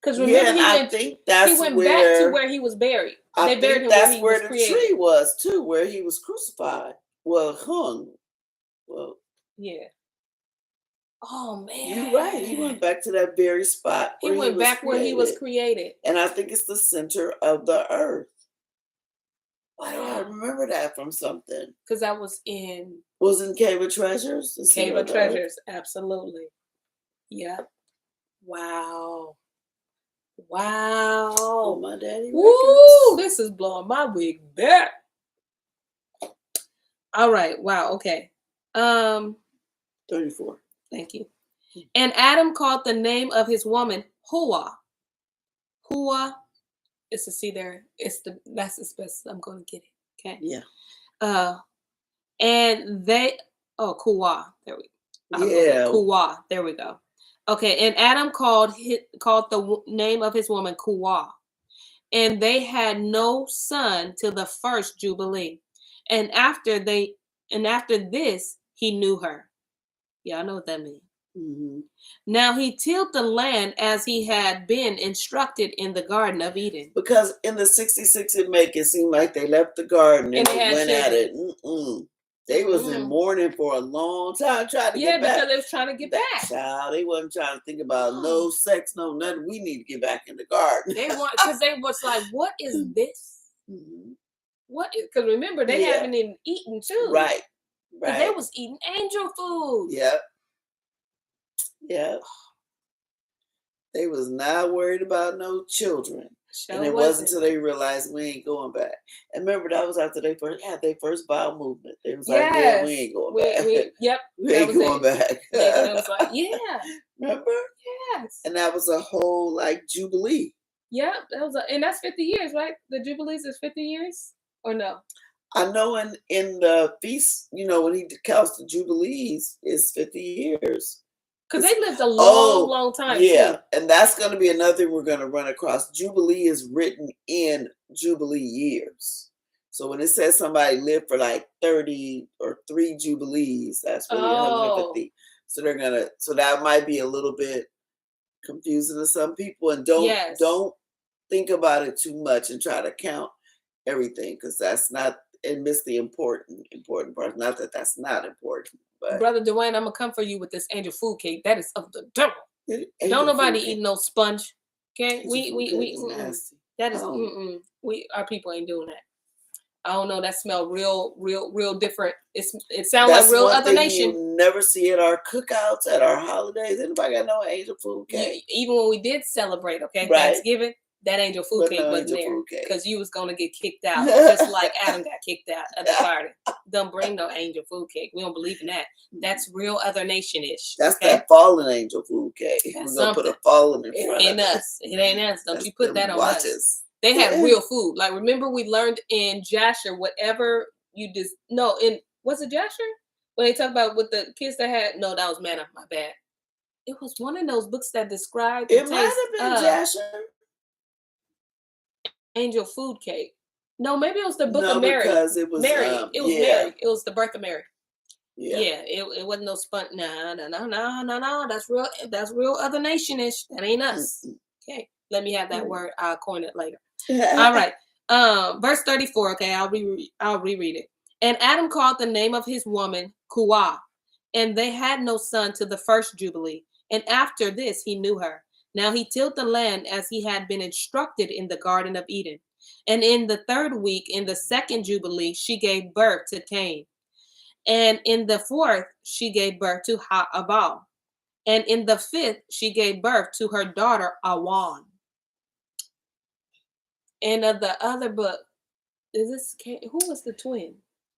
Because remember, he went back to where he was buried. They buried him that's where the created. Tree was too, where he was crucified. Well, hung. Well, yeah. Oh man, you're right. He went back to that very spot. He went back where he was created, and I think it's the center of the earth. Why do I remember that from something? Because that was in Cave of Treasures. Cave of Treasures, absolutely. Yep. Wow. Oh, my daddy. Woo! This is blowing my wig back. All right. Wow. Okay. 34. Thank you. And Adam called the name of his woman Hua. Hua. It's a C there. That's the best I'm going to get it. Okay. Yeah. And they. Oh, Kua. There we go. Yeah. Kua. There we go. Okay, and Adam called the name of his woman Kua, and they had no son till the first Jubilee, and after this he knew her. Yeah, I know what that means. Mm-hmm. Now he tilled the land as he had been instructed in the Garden of Eden. Because in the 66 it make it seem like they left the garden and they went at it. They was in mourning for a long time trying to get back. Yeah, because they was trying to get back. Child, they wasn't trying to think about no sex, no nothing. We need to get back in the garden. Because they was like, what is this? Mm-hmm. What is? Because remember, they haven't even eaten too. Right. They was eating angel food. Yep. Yeah. They was not worried about no children. And it wasn't until they realized we ain't going back. And remember, that was after they had their first bowel movement. They was like, yeah, we ain't going back. We ain't going back. They was like, yeah. Remember? Yes. And that was a whole like Jubilee. Yep. And that's 50 years, right? The Jubilees is 50 years or no? I know in the feast, when he counts the Jubilees, it's 50 years. Because they lived a long time. Yeah, too. And that's going to be another thing we're going to run across. Jubilee is written in Jubilee years. So when it says somebody lived for like 30 or 3 Jubilees, that's really 150. So that might be a little bit confusing to some people. And don't think about it too much and try to count everything, because that's not, and miss the important part. Not that that's not important. But Brother Dwayne, I'm gonna come for you with this angel food cake. That is of the devil. Don't nobody eat no sponge. Okay, we nasty. That is, Oh, our people ain't doing that. I don't know. That smell real different. It sounds like that's real one other thing nation. you never see at our cookouts, at our holidays. Anybody got no angel food cake? Even when we did celebrate, okay, Right. Thanksgiving, that angel food But cake no wasn't angel there food cake. because you was gonna get kicked out, just like Adam got kicked out of the party. Don't bring no angel food cake. We don't believe in that. That's real other nation-ish. That's okay? that fallen angel food cake. That's We're gonna put something. a fallen in It front ain't of it. us. It ain't us. Don't That's you put them that on us. watches. They had real food. Like, remember we learned in Jasher, whatever you just was it Jasher? When they talk about what the kids that had, no, that was manna, my bad. It was one of those books that described the It might taste have been of Jasher. angel food cake. No, maybe it was the book No, of Mary. because it was Mary. It was yeah. Mary. It was the birth of Mary. Yeah. It wasn't no no. That's real other nation-ish. That ain't us. Okay. Let me have that word. I'll coin it later. All right. Verse 34. Okay, I'll reread it. And Adam called the name of his woman Kuah, and they had no son till the first Jubilee. And after this he knew her. Now he tilled the land as he had been instructed in the Garden of Eden. And in the 3rd week, in the 2nd Jubilee, she gave birth to Cain. And in the 4th, she gave birth to Ha'abal. And in the 5th, she gave birth to her daughter Awan. And of the other book, is this Cain? Who was the twin?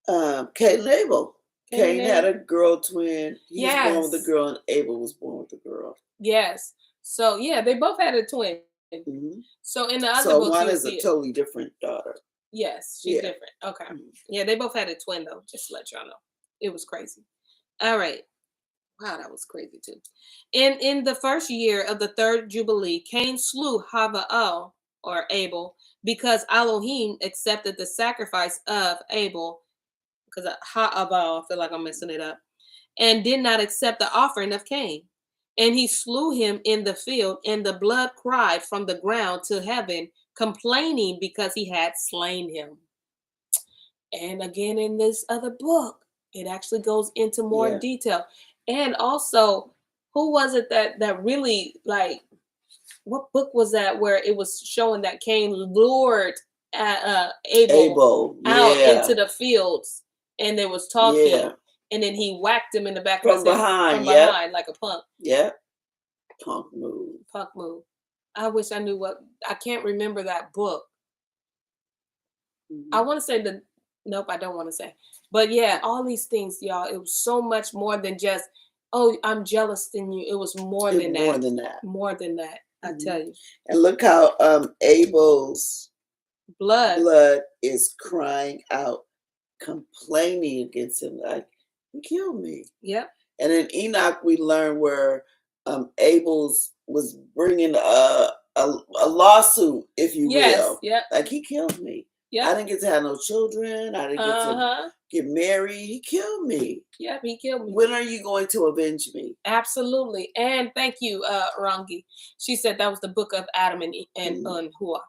Cain and Abel. Cain and had Abel? a girl twin. He was born with a Yes. girl, and Abel was born with a girl. Yes. So yeah, they both had a twin. Mhm. So in the other So books, one you'll is a see it. totally different daughter. Yes, she's Yeah. different. Okay. Mhm. Yeah, they both had a twin though, just to let y'all know. It was crazy. All right. Wow, that was crazy too. In the 1st year of the 3rd Jubilee, Cain slew Hava'al, or Abel, because Elohim accepted the sacrifice of Abel, because Ha'abal, I feel like I'm messing it up, and did not accept the offering of Cain. And he slew him in the field, and the blood cried from the ground to heaven, complaining because he had slain him. And again, in this other book, it actually goes into more detail. And also, who was it that really, like, what book was that where it was showing that Cain lured Abel out into the fields, and they was talking, and then he whacked him in the back from of his behind, head, from behind, like a punk. Yep. Punk move. Punk move. I wish I knew I can't remember that book. I want to say nope, I don't want to say. But yeah, all these things, y'all, it was so much more than just, oh, I'm jealous than you. It was more than that. More than that. More than that, I tell you. And look how Abel's blood is crying out, complaining against him, like, he killed me. Yep. And in Enoch, we learn where Abel's was bringing a lawsuit, if you will. Yep. Like, he killed me. Yep. I didn't get to have no children. I didn't get to get married. He killed me. Yep, he killed me. When are you going to avenge me? Absolutely. And thank you, Rangi. She said that was the book of Adam and Hua.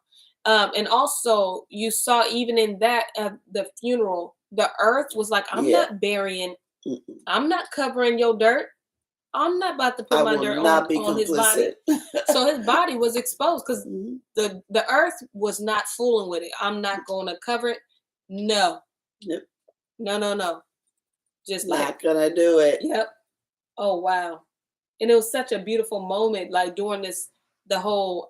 And also, you saw even in that, the funeral, the earth was like, I'm not burying, I'm not covering your dirt. I'm not about to put my dirt on his body. So his body was exposed because the earth was not fooling with it. I'm not going to cover it. No. Nope. No. Just not gonna do it. Yep. Oh wow. And it was such a beautiful moment, like during the whole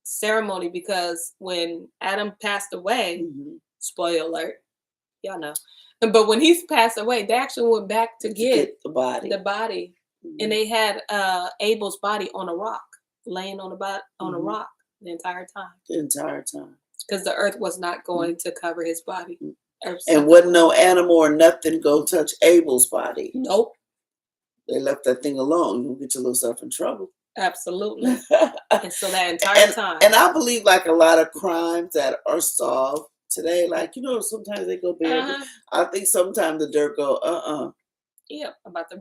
ceremony, because when Adam passed away, spoiler alert, y'all know. But when he's passed away, they actually went back to get the body. And they had Abel's body on a rock, laying on a rock the entire time. Because the earth was not going to cover his body. And wasn't no animal or nothing go touch Abel's body. Nope. They left that thing alone. You'll get your little self in trouble. Absolutely. And so that entire time. And I believe, like, a lot of crimes that are solved today, like, sometimes they go buried. I think sometimes the dirt go, Yeah, I'm about to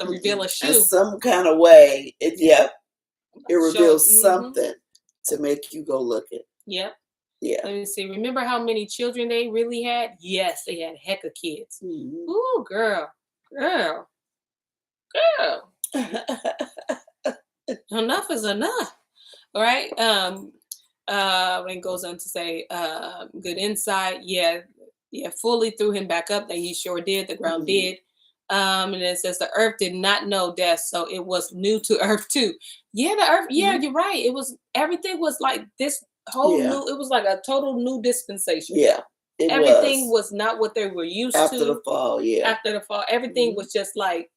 reveal a shoe. In some kind of way, it reveals something to make you go look at. Yep. Yeah. Let me see. Remember how many children they really had? Yes, they had a heck of kids. Ooh, girl. Enough is enough. All right. And goes on to say, good insight. Yeah, fully threw him back up. That he sure did. The ground did. And it says the earth did not know death, so it was new to earth too. Yeah, the earth. Yeah, you're right. It was everything was like this whole new. It was like a total new dispensation. Yeah, everything was not what they were used to after the fall. Yeah, after the fall, everything was just like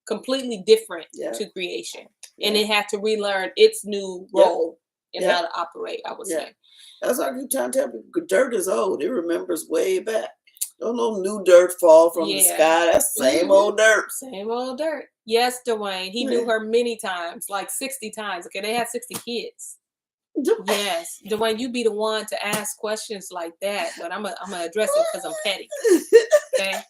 completely different to creation, and it had to relearn its new role and how to operate. I would say that's why I keep trying to tell people dirt is old. It remembers way back. Don't no new dirt fall from the sky. That's same old dirt. Same old dirt. Yes, Dwayne. He knew her many times, like 60 times. Okay, they had 60 kids. Yes, Dwayne, you be the one to ask questions like that, but I'm gonna address it because I'm petty. Okay,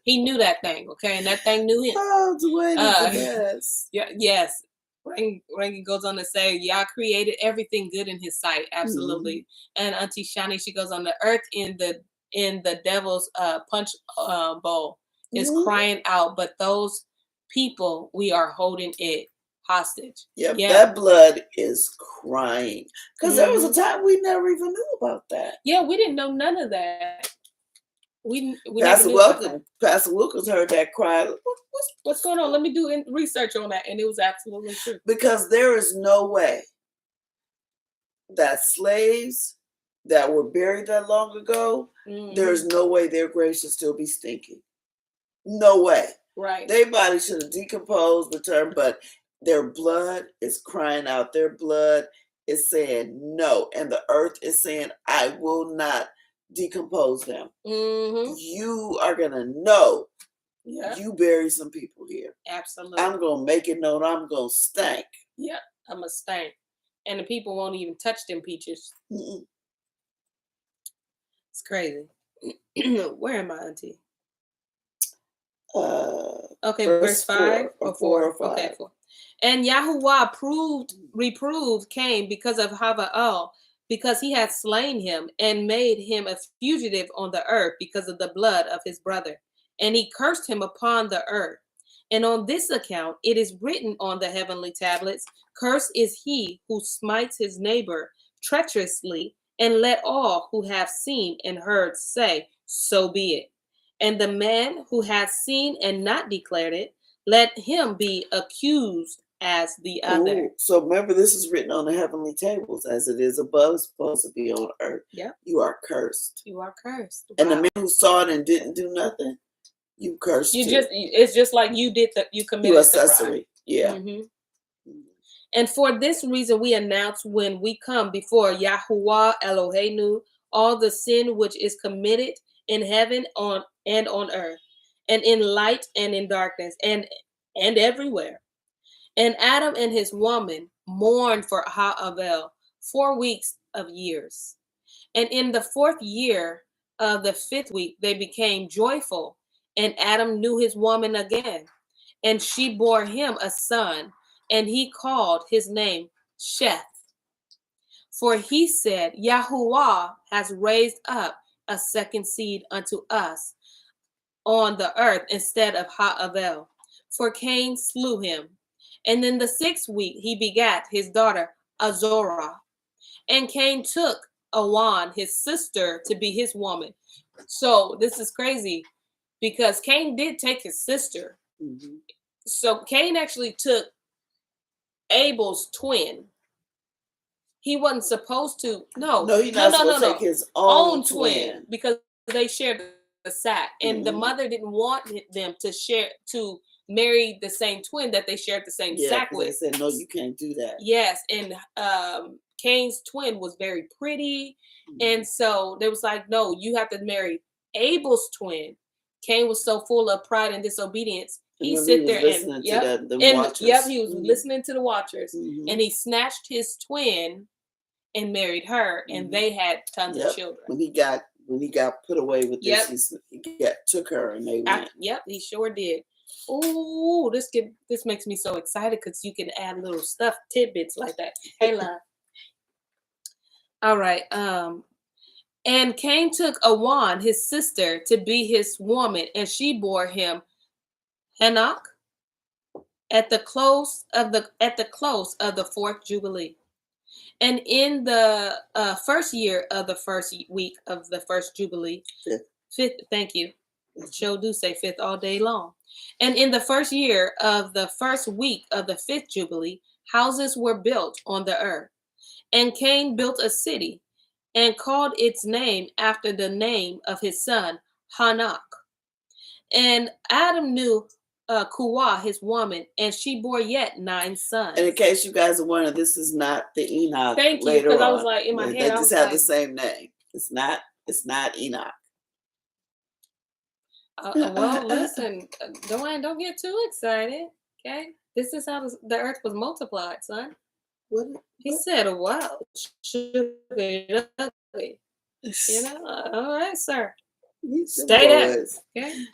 he knew that thing. Okay, and that thing knew him. Oh, Dwayne, yes, yes. Rangi goes on to say, Yah created everything good in his sight. Absolutely. And Auntie Shani, she goes on, the earth in the devil's punch bowl is crying out, but those people, we are holding it hostage. Yep, that blood is crying. Because there was a time we never even knew about that. Yeah, we didn't know none of that. Pastor Wilkins heard that cry. What's going on? Let me do research on that. And it was absolutely true. Because there is no way that slaves that were buried that long ago, there's no way their graves should still be stinking. No way. Right. Their body should have decomposed, returned, but their blood is crying out. Their blood is saying no. And the earth is saying, I will not decompose them. You are going to know you bury some people here. Absolutely. I'm going to make it known. I'm going to stank. Yeah, I'm going to stank. And the people won't even touch them peaches. It's crazy. Where am I, Auntie? Okay, verse 5 or 4? Okay, 4. And Yahuwah reproved Cain because of Hava'al, because he had slain him and made him a fugitive on the earth because of the blood of his brother. And he cursed him upon the earth. And on this account, it is written on the heavenly tablets, cursed is he who smites his neighbor treacherously, and let all who have seen and heard say, so be it. And the man who has seen and not declared it, let him be accused as the other. Ooh, so remember, this is written on the heavenly tables, as it is above, it's supposed to be on earth. Yep. You are cursed. You are cursed. Wow. And the man who saw it and didn't do nothing, you cursed too. It's just like you committed accessory. Yeah. And for this reason, we announce when we come before Yahuwah Eloheinu, all the sin which is committed in heaven and on earth, and in light and in darkness, and everywhere. And Adam and his woman mourned for Ha'avel 4 weeks of years. And in the 4th year of the 5th week, they became joyful. And Adam knew his woman again. And she bore him a son. And he called his name Sheth. For he said, Yahuwah has raised up a second seed unto us on the earth instead of Ha'avel. For Cain slew him. And in the 6th week, he begat his daughter Azorah. And Cain took Awan, his sister, to be his woman. So this is crazy because Cain did take his sister. So Cain actually took Abel's twin. He wasn't supposed to. No, he's not supposed to take his own twin because they shared the sack, and the mother didn't want them to marry the same twin that they shared the same sack with. They said, no, you can't do that. Yes, and Cain's twin was very pretty, and so they was like, no, you have to marry Abel's twin. Cain was so full of pride and disobedience. He sit there and he was listening to the watchers, and he snatched his twin and married her, and they had tons of children. When he got put away with this, he took her, and they went. He sure did. Ooh, this makes me so excited because you can add little stuff, tidbits like that. Hey, love. All right. And Cain took Awan, his sister, to be his woman, and she bore him Henoch at the close of the 4th Jubilee. And in the first year of the first week of the first Jubilee, fifth, thank you. Show do say fifth all day long. And in the first year of the first week of the fifth Jubilee, houses were built on the earth. And Cain built a city and called its name after the name of his son, Hanak. And Adam knew Kuwa, his woman, and she bore yet 9 sons. And in case you guys are wondering, this is not the Enoch. Thank you, later because I on. was like, in my head, They I just was have like, the same name. It's not Enoch. Well, listen, don't get too excited, okay? This is how the earth was multiplied, son. He said, wow, sugar ugly. You know, all right, sir. Stay there, okay?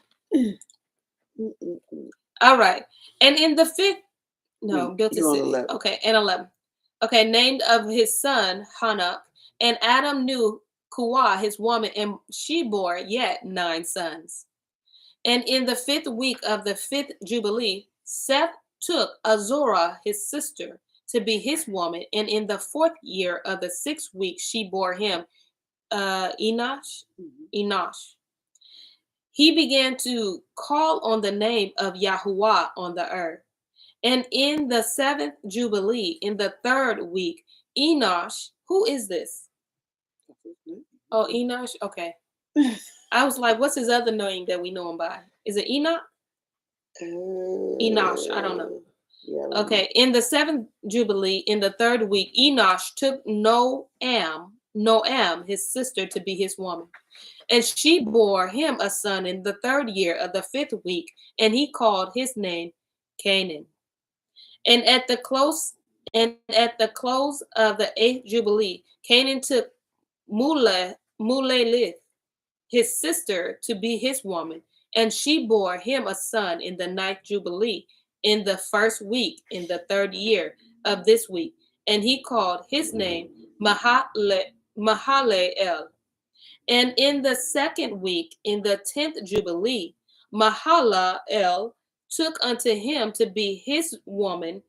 All right. And in the fifth, built a city. Okay, and 11. Okay, named of his son, Hanak, and Adam knew Kuwa, his woman, and she bore yet 9 sons. And in the 5th week of the 5th Jubilee, Seth took Azorah, his sister, to be his woman, and in the 4th year of the 6th week, she bore him Enosh. He began to call on the name of Yahuwah on the earth. And in the 7th Jubilee, in the 3rd week, Enosh, who is this? Oh, Enosh? Okay. I was like, what's his other name that we know him by? Is it Enoch? Enosh, I don't know. Yeah, okay, in the 7th Jubilee, in the 3rd week, Enosh took Noam, his sister, to be his woman. And she bore him a son in the 3rd year of the 5th week, and he called his name Canaan. And at the close of the 8th Jubilee, Canaan took Mulelith, his sister, to be his woman, and she bore him a son in the 9th Jubilee, in the 1st week, in the 3rd year of this week, and he called his name Mahaleel. And in the 2nd week, in the 10th Jubilee, Mahaleel took unto him to be his woman,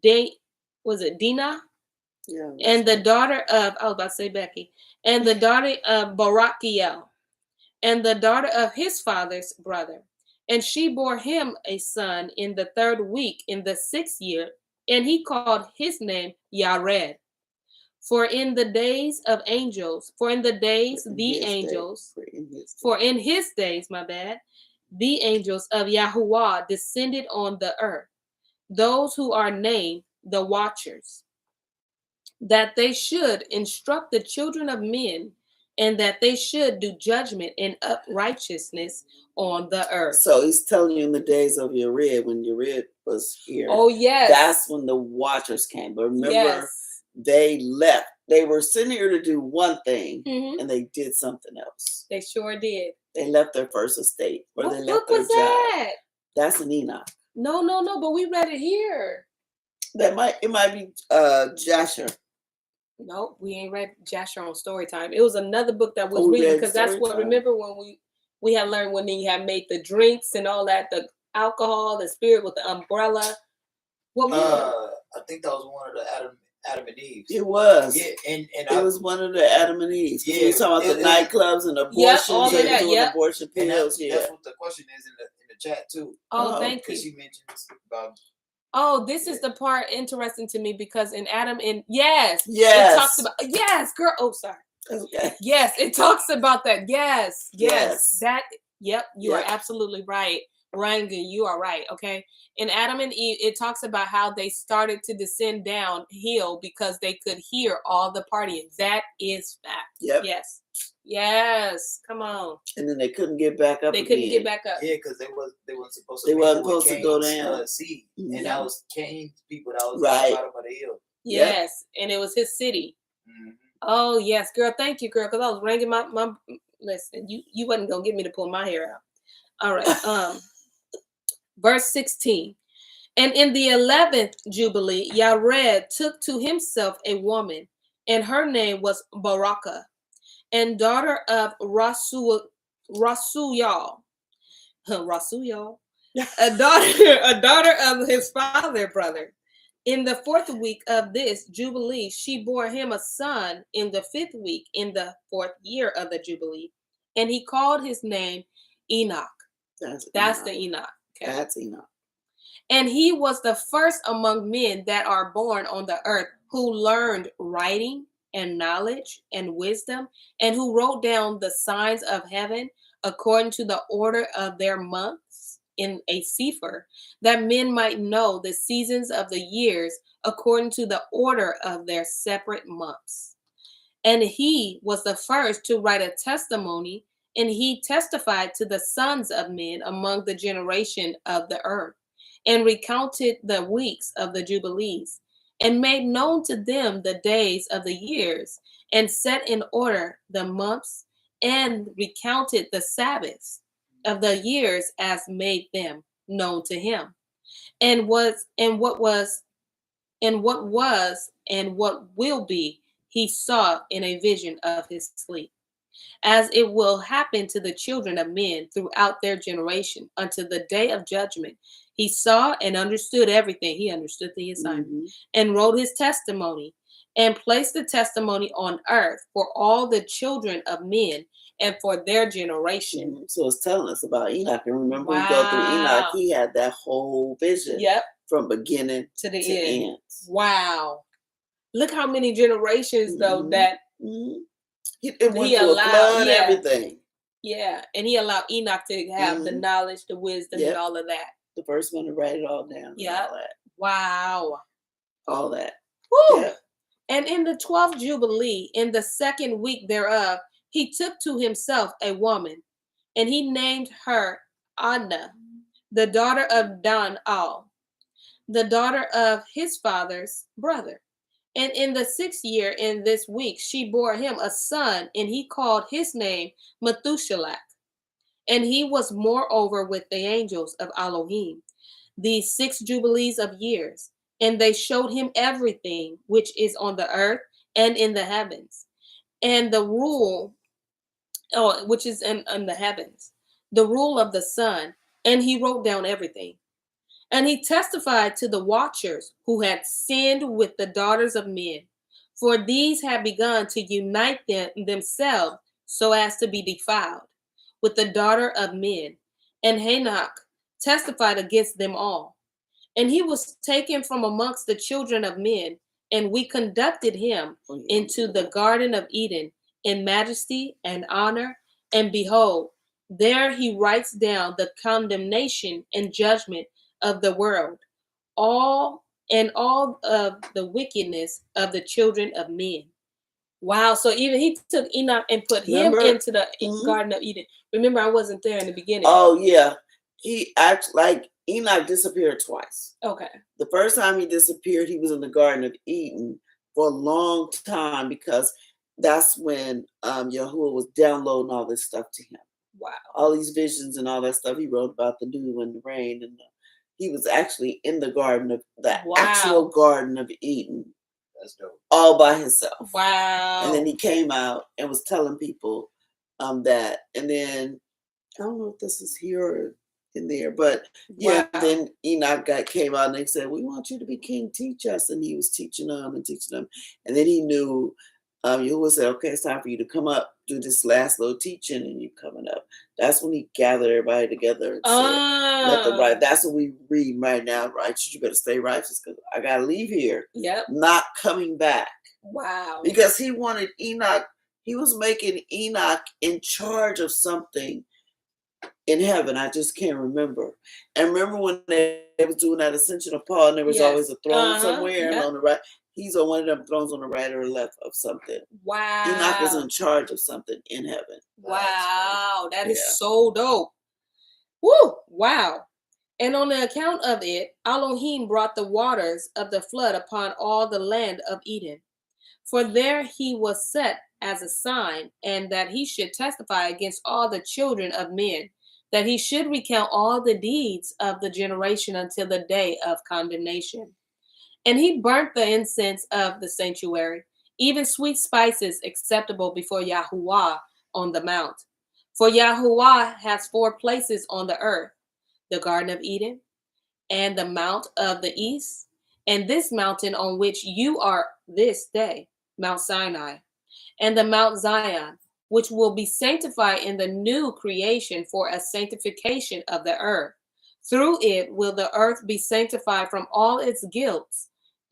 Dinah? Yeah. And the daughter of, I was about to say Becky, and the daughter of Barakiel, and the daughter of his father's brother. And she bore him a son in the 3rd week, in the 6th year, and he called his name Yared. For in his days, the angels, the angels of Yahuwah descended on the earth, those who are named the Watchers, that they should instruct the children of men, and that they should do judgment and uprightness on the earth. So he's telling you in the days of Yared, when Yared was here. Oh, yes. That's when the Watchers came. But remember, they left. They were sitting here to do one thing, and they did something else. They sure did. They left their first estate. Or what they left book was that? That's an Enoch. No, but we read it here. It might be Jasher. No, we ain't read Jasher on Storytime. It was another book that was reading, because that's what, remember when we had learned when he had made the drinks and all that, the alcohol, the spirit with the umbrella. What I think that was one of the Adam and Eve. It was. Yeah, and it was one of the Adam and Eve. Yeah, we were talking about the nightclubs and abortions. Yep, all of that. Doing abortion pills. That's what the question is in the chat too. Oh, thank you. Because she mentions about. Oh, this is the part interesting to me, because in Adam and it talks about girl. Oh, sorry. Okay. Yes, it talks about that. Yes. That. Yep. You are absolutely right, Ranga. You are right. Okay. In Adam and Eve, it talks about how they started to descend downhill because they could hear all the partying. That is fact. Yep. Yes. Come on. And then they couldn't get back up. They couldn't get back up. Yeah, because they weren't supposed to. They wasn't supposed to go down. Seed. And that was Cain's people. That was right bottom of the hill. Yes, and it was his city. Mm-hmm. Oh yes, girl. Thank you, girl. Because I was ringing my. Listen, you wasn't gonna get me to pull my hair out. All right. Verse 16. And in the 11th Jubilee, Yared took to himself a woman, and her name was Baraka, and daughter of Rasuyal, a daughter of his father brother. In the 4th week of this Jubilee, she bore him a son in the 5th week, in the 4th year of the Jubilee. And he called his name Enoch. That's the Enoch. Okay. That's Enoch. And he was the first among men that are born on the earth who learned writing and knowledge and wisdom, and who wrote down the signs of heaven according to the order of their months in a cipher, that men might know the seasons of the years according to the order of their separate months. And he was the first to write a testimony, and he testified to the sons of men among the generation of the earth, and recounted the weeks of the Jubilees, and made known to them the days of the years, and set in order the months, and recounted the Sabbaths of the years as made them known to him, and what was and what will be, he saw in a vision of his sleep, as it will happen to the children of men throughout their generation unto the day of judgment. He saw and understood everything. He understood the assignment, and wrote his testimony, and placed the testimony on earth for all the children of men and for their generation. So it's telling us about Enoch. And remember, when we go through Enoch, he had that whole vision from beginning to the end. Wow. Look how many generations, though, that it went through a flood, everything. Yeah, and he allowed Enoch to have the knowledge, the wisdom, and all of that. The first one to write it all down. Yeah. Wow. All that. Woo! Yep. And in the 12th Jubilee, in the 2nd week thereof, he took to himself a woman, and he named her Anna, the daughter of Dan-al, the daughter of his father's brother. And in the 6th year, in this week, she bore him a son, and he called his name Methuselah. And he was moreover with the angels of Elohim, these 6 jubilees of years. And they showed him everything which is on the earth and in the heavens, and the rule, which is in the heavens, the rule of the sun. And he wrote down everything. And he testified to the watchers who had sinned with the daughters of men, for these had begun to unite themselves so as to be defiled with the daughter of men. And Enoch testified against them all. And he was taken from amongst the children of men, and we conducted him into the Garden of Eden in majesty and honor. And behold, there he writes down the condemnation and judgment of the world, all of the wickedness of the children of men. Wow. So even he took Enoch and put him into the Garden of Eden. Remember, I wasn't there in the beginning. Oh, yeah. He actually, Enoch disappeared twice. Okay. The first time he disappeared, he was in the Garden of Eden for a long time, because that's when Yahuwah was downloading all this stuff to him. Wow. All these visions and all that stuff. He wrote about the dew and the rain, and he was actually in the Garden of actual Garden of Eden. That's dope. All by himself. Wow. And then he came out and was telling people that. And then I don't know if this is here or in there, but then Enoch came out and they said, "We want you to be king, teach us." And he was teaching them. And then he knew, Yahuwah said, "Okay, it's time for you to come up, do this last little teaching, and you coming up." That's when he gathered everybody together and said, "Let them right." That's what we read right now, righteous. You better stay righteous, because I gotta leave here. Yep. Not coming back. Wow. Because he wanted Enoch. He was making Enoch in charge of something in heaven. I just can't remember. And remember when they was doing that ascension of Paul, and there was always a throne somewhere, and on the right, he's on one of them thrones on the right or left of something. Wow. Enoch was in charge of something in heaven. Wow. That is so dope. Woo. Wow. And on the account of it, Elohim brought the waters of the flood upon all the land of Eden. For there he was set as a sign, and that he should testify against all the children of men, that he should recount all the deeds of the generation until the day of condemnation. And he burnt the incense of the sanctuary, even sweet spices acceptable before Yahuwah on the mount. For Yahuwah has 4 places on the earth: the Garden of Eden, and the Mount of the East, and this mountain on which you are this day, Mount Sinai, and the Mount Zion, which will be sanctified in the new creation for a sanctification of the earth. Through it will the earth be sanctified from all its guilt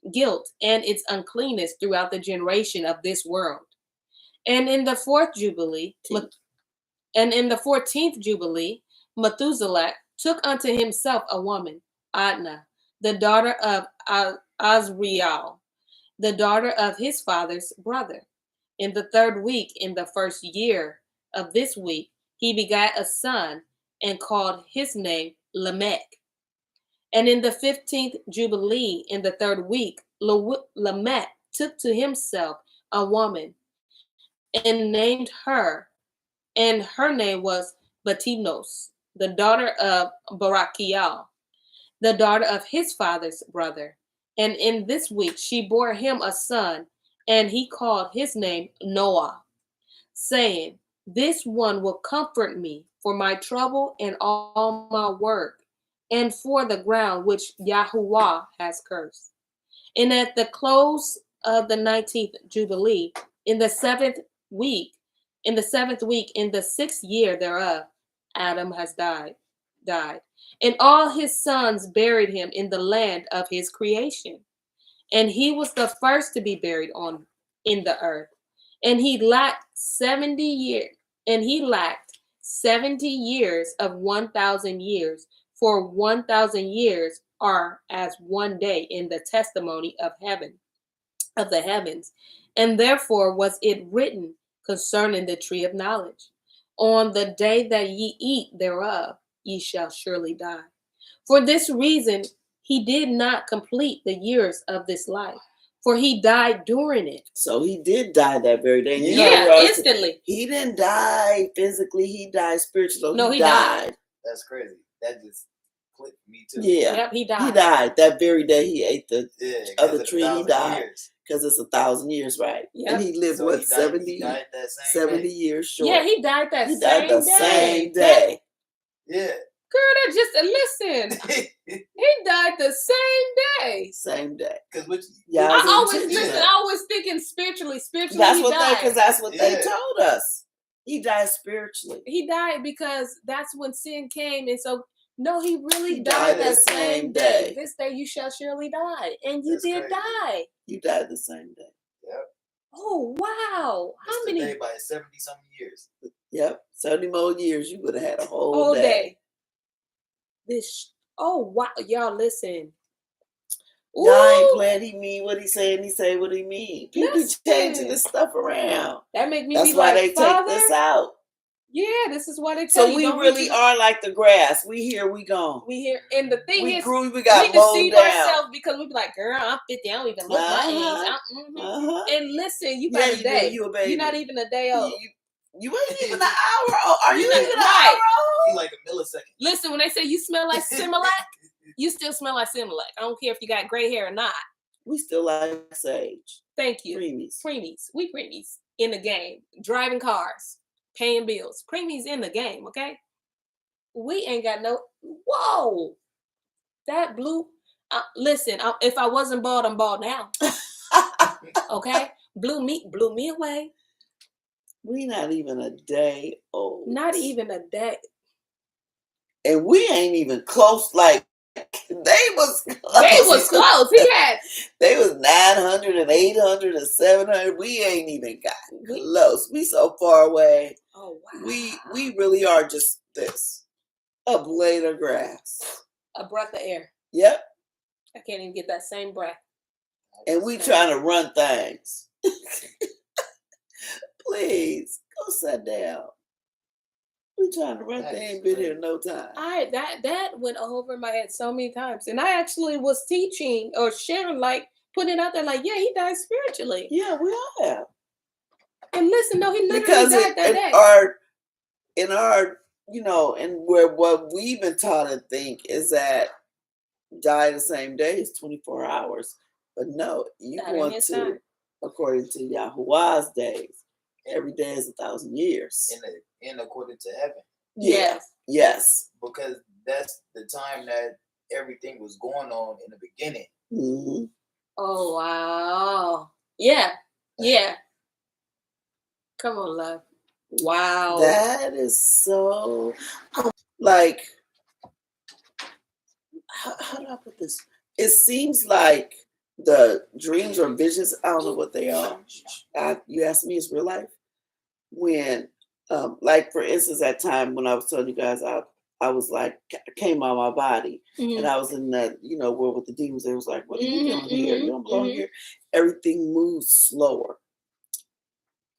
and its uncleanness throughout the generation of this world. And in the fourth Jubilee, and in the 14th Jubilee, Methuselah took unto himself a woman, Adnah, the daughter of Azriel, the daughter of his father's brother. In the third week, in the first year of this week, he begat a son and called his name Lamech. And in the 15th Jubilee, in the third week, Lamech took to himself a woman and named her, and her name was Batinos, the daughter of Barachiel, the daughter of his father's brother. And in this week she bore him a son, and he called his name Noah, saying, this one will comfort me for my trouble and all my work, and for the ground which Yahuwah has cursed. And at the close of the 19th Jubilee, in the seventh week, in the 6th year thereof, Adam has died. And all his sons buried him in the land of his creation. And he was the first to be buried in the earth. And he lacked 70 years, and he lacked 70 years of 1,000 years, for 1,000 years are as one day in the testimony of the heavens. And therefore was it written concerning the tree of knowledge, on the day that ye eat thereof, ye shall surely die. For this reason, he did not complete the years of this life, for he died during it. So he did die that very day. Instantly. He didn't die physically. He died spiritually. No, he died. That's crazy. That just clicked me too. Yeah. Yep, he died. He died that very day. He ate the other tree. He died. Years. Because it's 1,000 years, right? Yep. And he lived, So what, he died 70 that same 70 day. years short? Yeah, he died that he died the same day. day. Yeah. Girl, that just listen. He died the same day. Same day. Because I always thinking spiritually. That's he what died. because that's what they told us. He died spiritually. He died because that's when sin came, and so no, he really He died died that the same same day. day. This day you shall surely die, and you That's did crazy. die. You died the same day. Yep. Oh wow! How many? Today by 70-something years. Yep, 70 more years. You would have had a whole day. Oh wow! Y'all listen. Y'all ain't glad he mean what he say, and he say what he mean. People changing this stuff around. That make me. That's be why like, they take this out. Yeah, this is why they tell so you. We really are like the grass. We here, we gone. We here, and the thing is, we got we mowed deceive down. ourselves because we be like, "Girl, I'm 50. I don't even look my age." And listen, you got a day. You a baby. You're not even a day old. You ain't even an hour old. Are you even an hour old? You like a millisecond. Listen, when they say you smell like Similac, you still smell like Similac. I don't care if you got gray hair or not. We still like Sage. Thank you. Preemies. We preemies in the game. Driving cars. Paying bills. Preemies in the game, okay? We ain't got no... Whoa! That blue... listen, if I wasn't bald, I'm bald now. Okay? Blew me away. We not even a day old. Not even a day. And we ain't even close. Like, they was close. They was close. He had... They was 900 and 800 and 700. We ain't even got close. We so far away. Oh, wow. We really are just this. A blade of grass. A breath of air. Yep. I can't even get that same breath. And we trying to run things. Please, go sit down. We trying to run things. Ain't been here no time. That went over my head so many times. And I actually was teaching or sharing, like, putting it out there, like, yeah, he died spiritually. Yeah, we all have. And listen, no, he literally died that day. In our, and where what we've been taught and think is that die the same day is 24 hours. But no, you want to, according to Yahuwah's days, every day is 1,000 years. In according to heaven. Yes. Because that's the time that everything was going on in the beginning. Mm-hmm. Oh wow. Yeah. Yeah. Come on, love. Wow. That is so like how do I put this? It seems like the dreams or visions, I don't know what they are. You asked me, it's real life. When like for instance, that time when I was telling you guys I was like came out of my body and I was in that, world with the demons. They was like, what are you doing here? You don't belong here. Everything moves slower.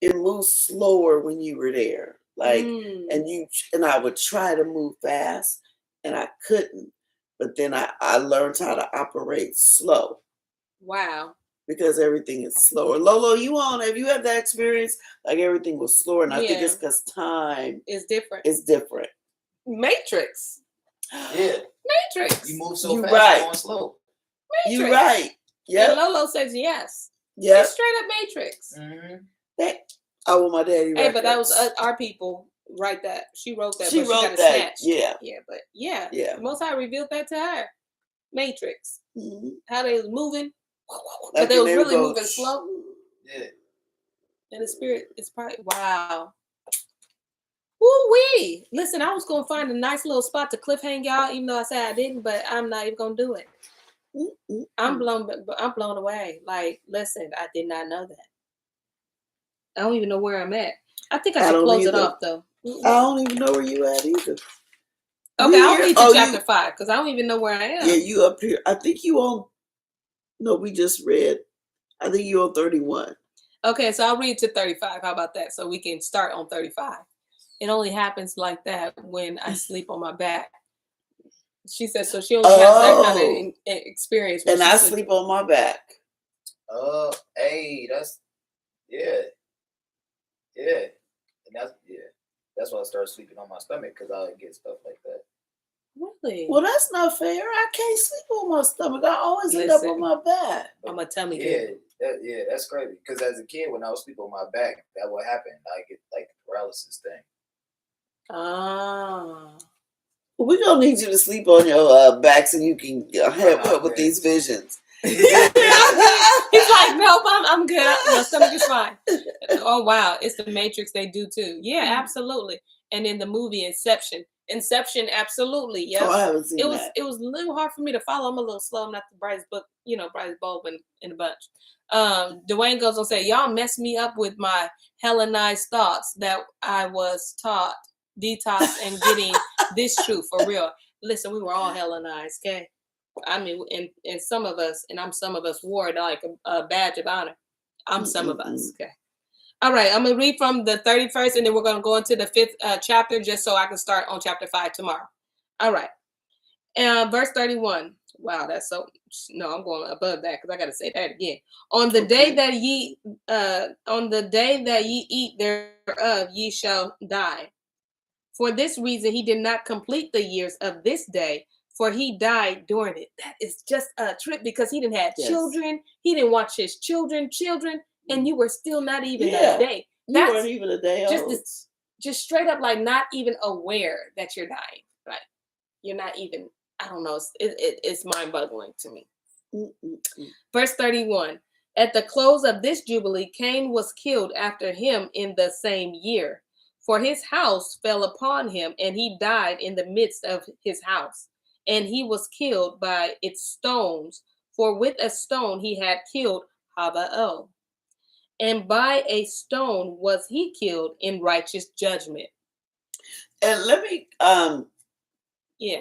It moves slower when you were there. Like and I would try to move fast and I couldn't. But then I learned how to operate slow. Wow. Because everything is slower. Lolo, have you had that experience? Like everything was slower, and I think it's because time is different. It's different. Matrix. Yeah. Matrix. You move so You fast, right. you're going slow. Matrix. You're right. Yeah. And Lolo says yes. Yeah. It's straight up Matrix. I want my daddy. Hey, but that was our people write that. She wrote that. She but wrote she got that. Snatched. Yeah. Yeah, but yeah. Yeah. Most High revealed that to her. Matrix. How they was moving. Like but they was really moving slow. Yeah. And the spirit is probably wow. Woo-wee. Listen, I was gonna find a nice little spot to cliffhang y'all, even though I said I didn't, but I'm not even gonna do it. I'm blown away. Like, listen, I did not know that. I don't even know where I'm at. I think I should close it off though. I don't even know where you at either. Okay, I'll read to chapter 5 because I don't even know where I am. Yeah, you up here. I think you on. No, we just read. I think you on 31. Okay, so I'll read to 35. How about that? So we can start on 35. It only happens like that when I sleep on my back. She says so. She only has that kind of experience. And I sleep on my back. Hey, that's yeah. And that's why I started sleeping on my stomach because I get stuff like that. Really? Well, that's not fair. I can't sleep on my stomach. I always end up on my back. I'm a tummy kid. That's crazy. Because as a kid, when I was sleeping on my back, that would happen. I get like the paralysis thing. We're going to need you to sleep on your back so you can help up with these visions. He's like, nope, I'm good. My stomach is fine. Oh, wow. It's the Matrix. They do too. Yeah, absolutely. And in the movie Inception, absolutely. Yeah. Oh, I haven't seen that. It was a little hard for me to follow. I'm a little slow. I'm not the brightest book, brightest bulb in the bunch. Dwayne goes on to say, y'all messed me up with my Hellenized thoughts that I was taught, detox and getting this truth for real. Listen, we were all Hellenized, okay? I mean, and some of us, and I'm some of us wore it like a badge of honor. I'm some of us, okay? All right, I'm going to read from the 31st, and then we're going to go into the 5th chapter just so I can start on chapter 5 tomorrow. All right. Verse 31. Wow, that's so... No, I'm going above that because I got to say that again. On the day that ye eat thereof, ye shall die. For this reason, he did not complete the years of this day, for he died during it. That is just a trip because he didn't have children. He didn't watch his children, and you were still not even a day. You weren't even a day old. Just straight up, like not even aware that you're dying. Like you're not even. I don't know. It's mind-boggling to me. Verse 31. At the close of this jubilee, Cain was killed after him in the same year. For his house fell upon him, and he died in the midst of his house. And he was killed by its stones, for with a stone he had killed Habael. And by a stone was he killed in righteous judgment. And let me, I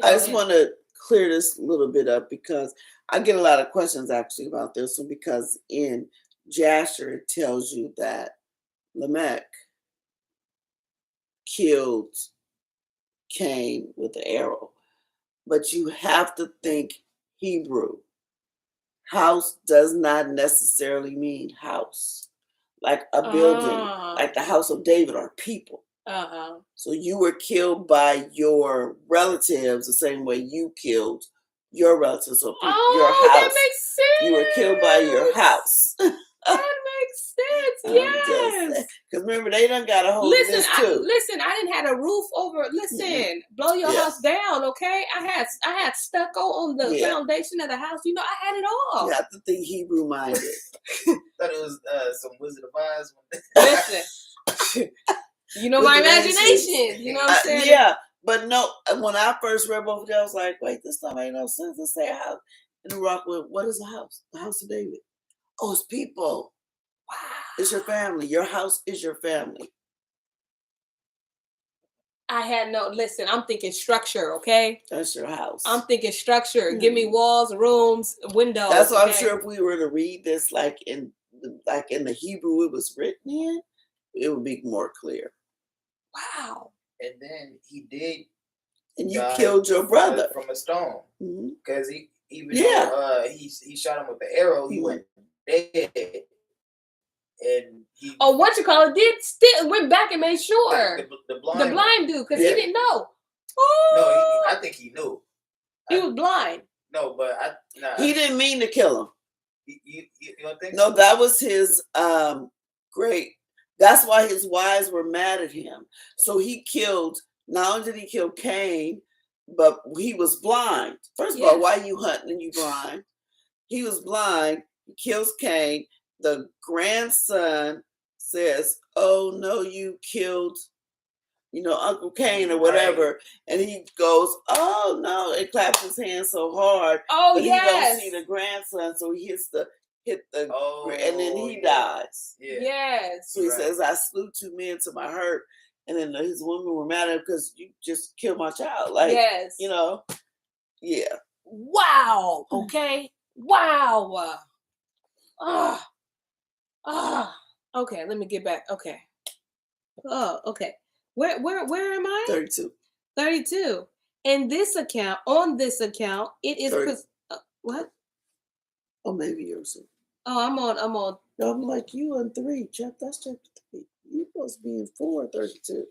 just want to clear this a little bit up because I get a lot of questions actually about this one because in Jasher it tells you that Lamech killed Cain with an arrow. But you have to think Hebrew. House does not necessarily mean house. Like a building, like the house of David are people. So you were killed by your relatives the same way you killed your relatives or people, your house. That makes sense. You were killed by your house. That makes sense. Yes. Because remember, they done got a hold of this too. I didn't have a roof over. Listen, blow your house down, okay? I had stucco on the foundation of the house. You know, I had it all. You have to think Hebrew minded. Thought it was some Wizard of Oz. Listen, you know my imagination. You know what I'm saying? Yeah, but no. When I first read both of them, I was like, "Wait, this don't make no sense." Let's say a house. And the rock went, "What is a house? The house of David." Oh, it's people. Wow. It's your family. Your house is your family. I had listen, I'm thinking structure, okay? That's your house. I'm thinking structure. Give me walls, rooms, windows. That's why I'm sure if we were to read this like in the Hebrew it was written in, it would be more clear. Wow. And then he did. And you killed your brother. From a stone. Because he though he shot him with the arrow, he went dead. And he went back and made sure the blind dude, because he didn't know. Oh, no, I think he knew. He was blind. No, but he didn't mean to kill him. You don't think? No, that was his great. That's why his wives were mad at him. So he killed. Not only did he kill Cain, but he was blind. First of all, why you hunting and you blind? He was blind. He kills Cain. The grandson says, "Oh no, you killed, Uncle Cain or whatever," right. And he goes, "Oh no!" and claps his hands so hard. Oh, but he don't see the grandson, so he hit the, and then he dies. Yeah. Yes. So he says, "I slew 2 men to my hurt," and then his women were mad at him because you just killed my child. Like, yeah. Wow. Okay. Wow. Okay, let me get back. Okay. Oh, okay. Where am I? 32. 32. On this account, it is what? Oh, maybe yours. Oh, I'm on. No, I'm like you on 3. That's chapter 3. You supposed to be in 4:32.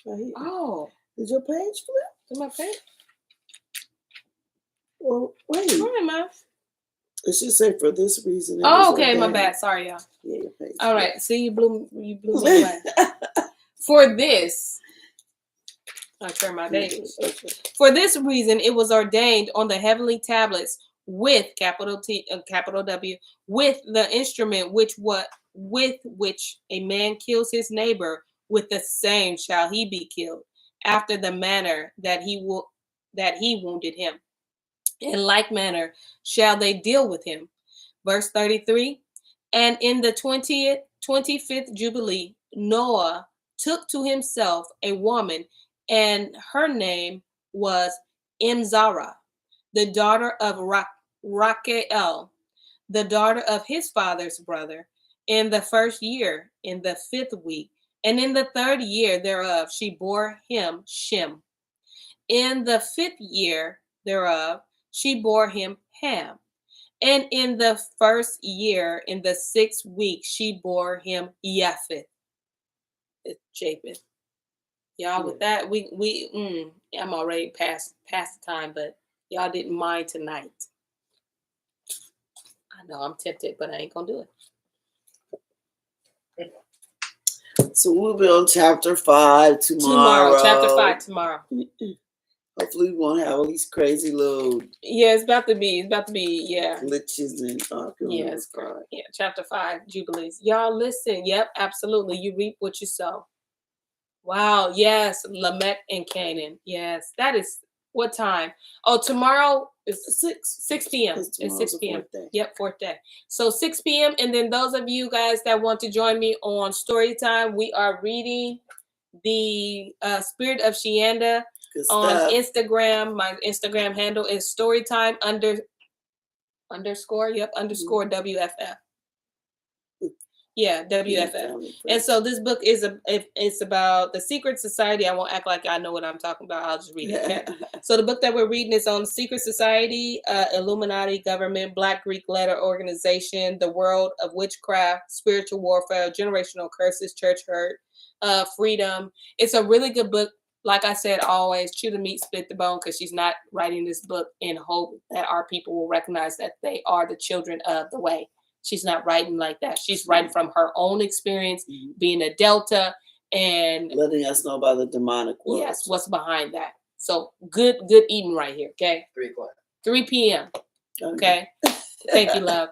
Right here. Oh. Did your page flip? Did my page? Well, wait. Where am I? It should say for this reason. Oh, okay, my bad. Sorry, y'all. Yeah, your page. All right. See, you blew me away. For this, I turn my pages. Okay. For this reason, it was ordained on the heavenly tablets with capital T, capital W, with the instrument with which a man kills his neighbor, with the same shall he be killed, after the manner that he wounded him. In like manner shall they deal with him. Verse 33, and in the 25th Jubilee, Noah took to himself a woman, and her name was St0ryTime, the daughter of Rachael, the daughter of his father's brother, in the first year, in the 5th week, and in the 3rd year thereof she bore him Shem. In the 5th year thereof she bore him Ham. And in the 1st year, in the 6th week, she bore him Japheth. It's Japheth. Y'all, with that, I'm already past the time, but y'all didn't mind tonight. I know I'm tempted, but I ain't gonna do it. So we'll be on chapter 5 tomorrow. Chapter 5 tomorrow. Hopefully we won't have all these crazy little it's about to be glitches and chapter 5 Jubilees. Y'all listen. Yep, absolutely. You reap what you sow. Wow, yes, Lamech and Canaan. Yes, that is what time? Oh, tomorrow is 6 p.m. It's 6 p.m. Yep, 4th day. So 6 p.m. And then those of you guys that want to join me on Storytime, we are reading the Spirit of Shianda on Instagram. My Instagram handle is Storytime underscore WFF. Yeah, WFF. And so this book it's about the secret society. I won't act like I know what I'm talking about. I'll just read it. Okay? So the book that we're reading is on secret society, Illuminati, government, Black Greek letter organization, the world of witchcraft, spiritual warfare, generational curses, church hurt, freedom. It's a really good book. Like I said, always chew the meat, split the bone, because she's not writing this book in hope that our people will recognize that they are the children of the way. She's not writing like that. She's writing from her own experience, Mhm. being a Delta, and Letting us know about the demonic world. yes, what's behind that. So good eating right here. Okay, 3 o'clock. 3 p.m. Okay, thank you, love.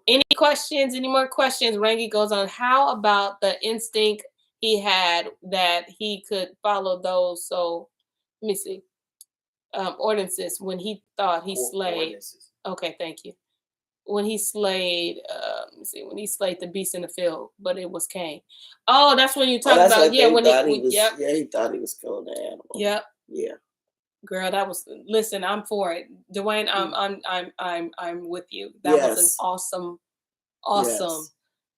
Any questions? Any more questions? Rangi goes on. How about the instinct he had that he could follow those? So let me see. Ordinances when he thought he slayed. Ordinances. Okay, thank you. When he slayed, let me see, when he slayed the beast in the field, but it was Cain. Oh, that's when you talk that's about, what yeah, they when thought he, he was. yep, Yeah, he thought he was killing the animal. yep, Yeah. girl, that was. Listen, I'm for it, Dwayne. I'm with you. That was an Yes. awesome Yes.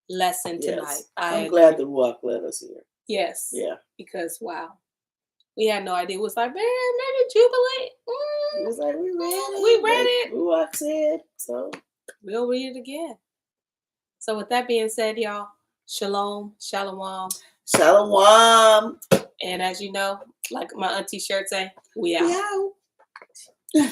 lesson tonight. Yes. I I'm glad agree. the Ruach led us here. Yes. Yeah. Because wow, we had no idea. It was like, man, maybe Jubilee. He was like, we read it. We read like it. Ruach said. So We'll read it again. So with that being said, y'all, shalom, shalom. Shalom. And as you know, like my auntie shirt say, we out. Yeah.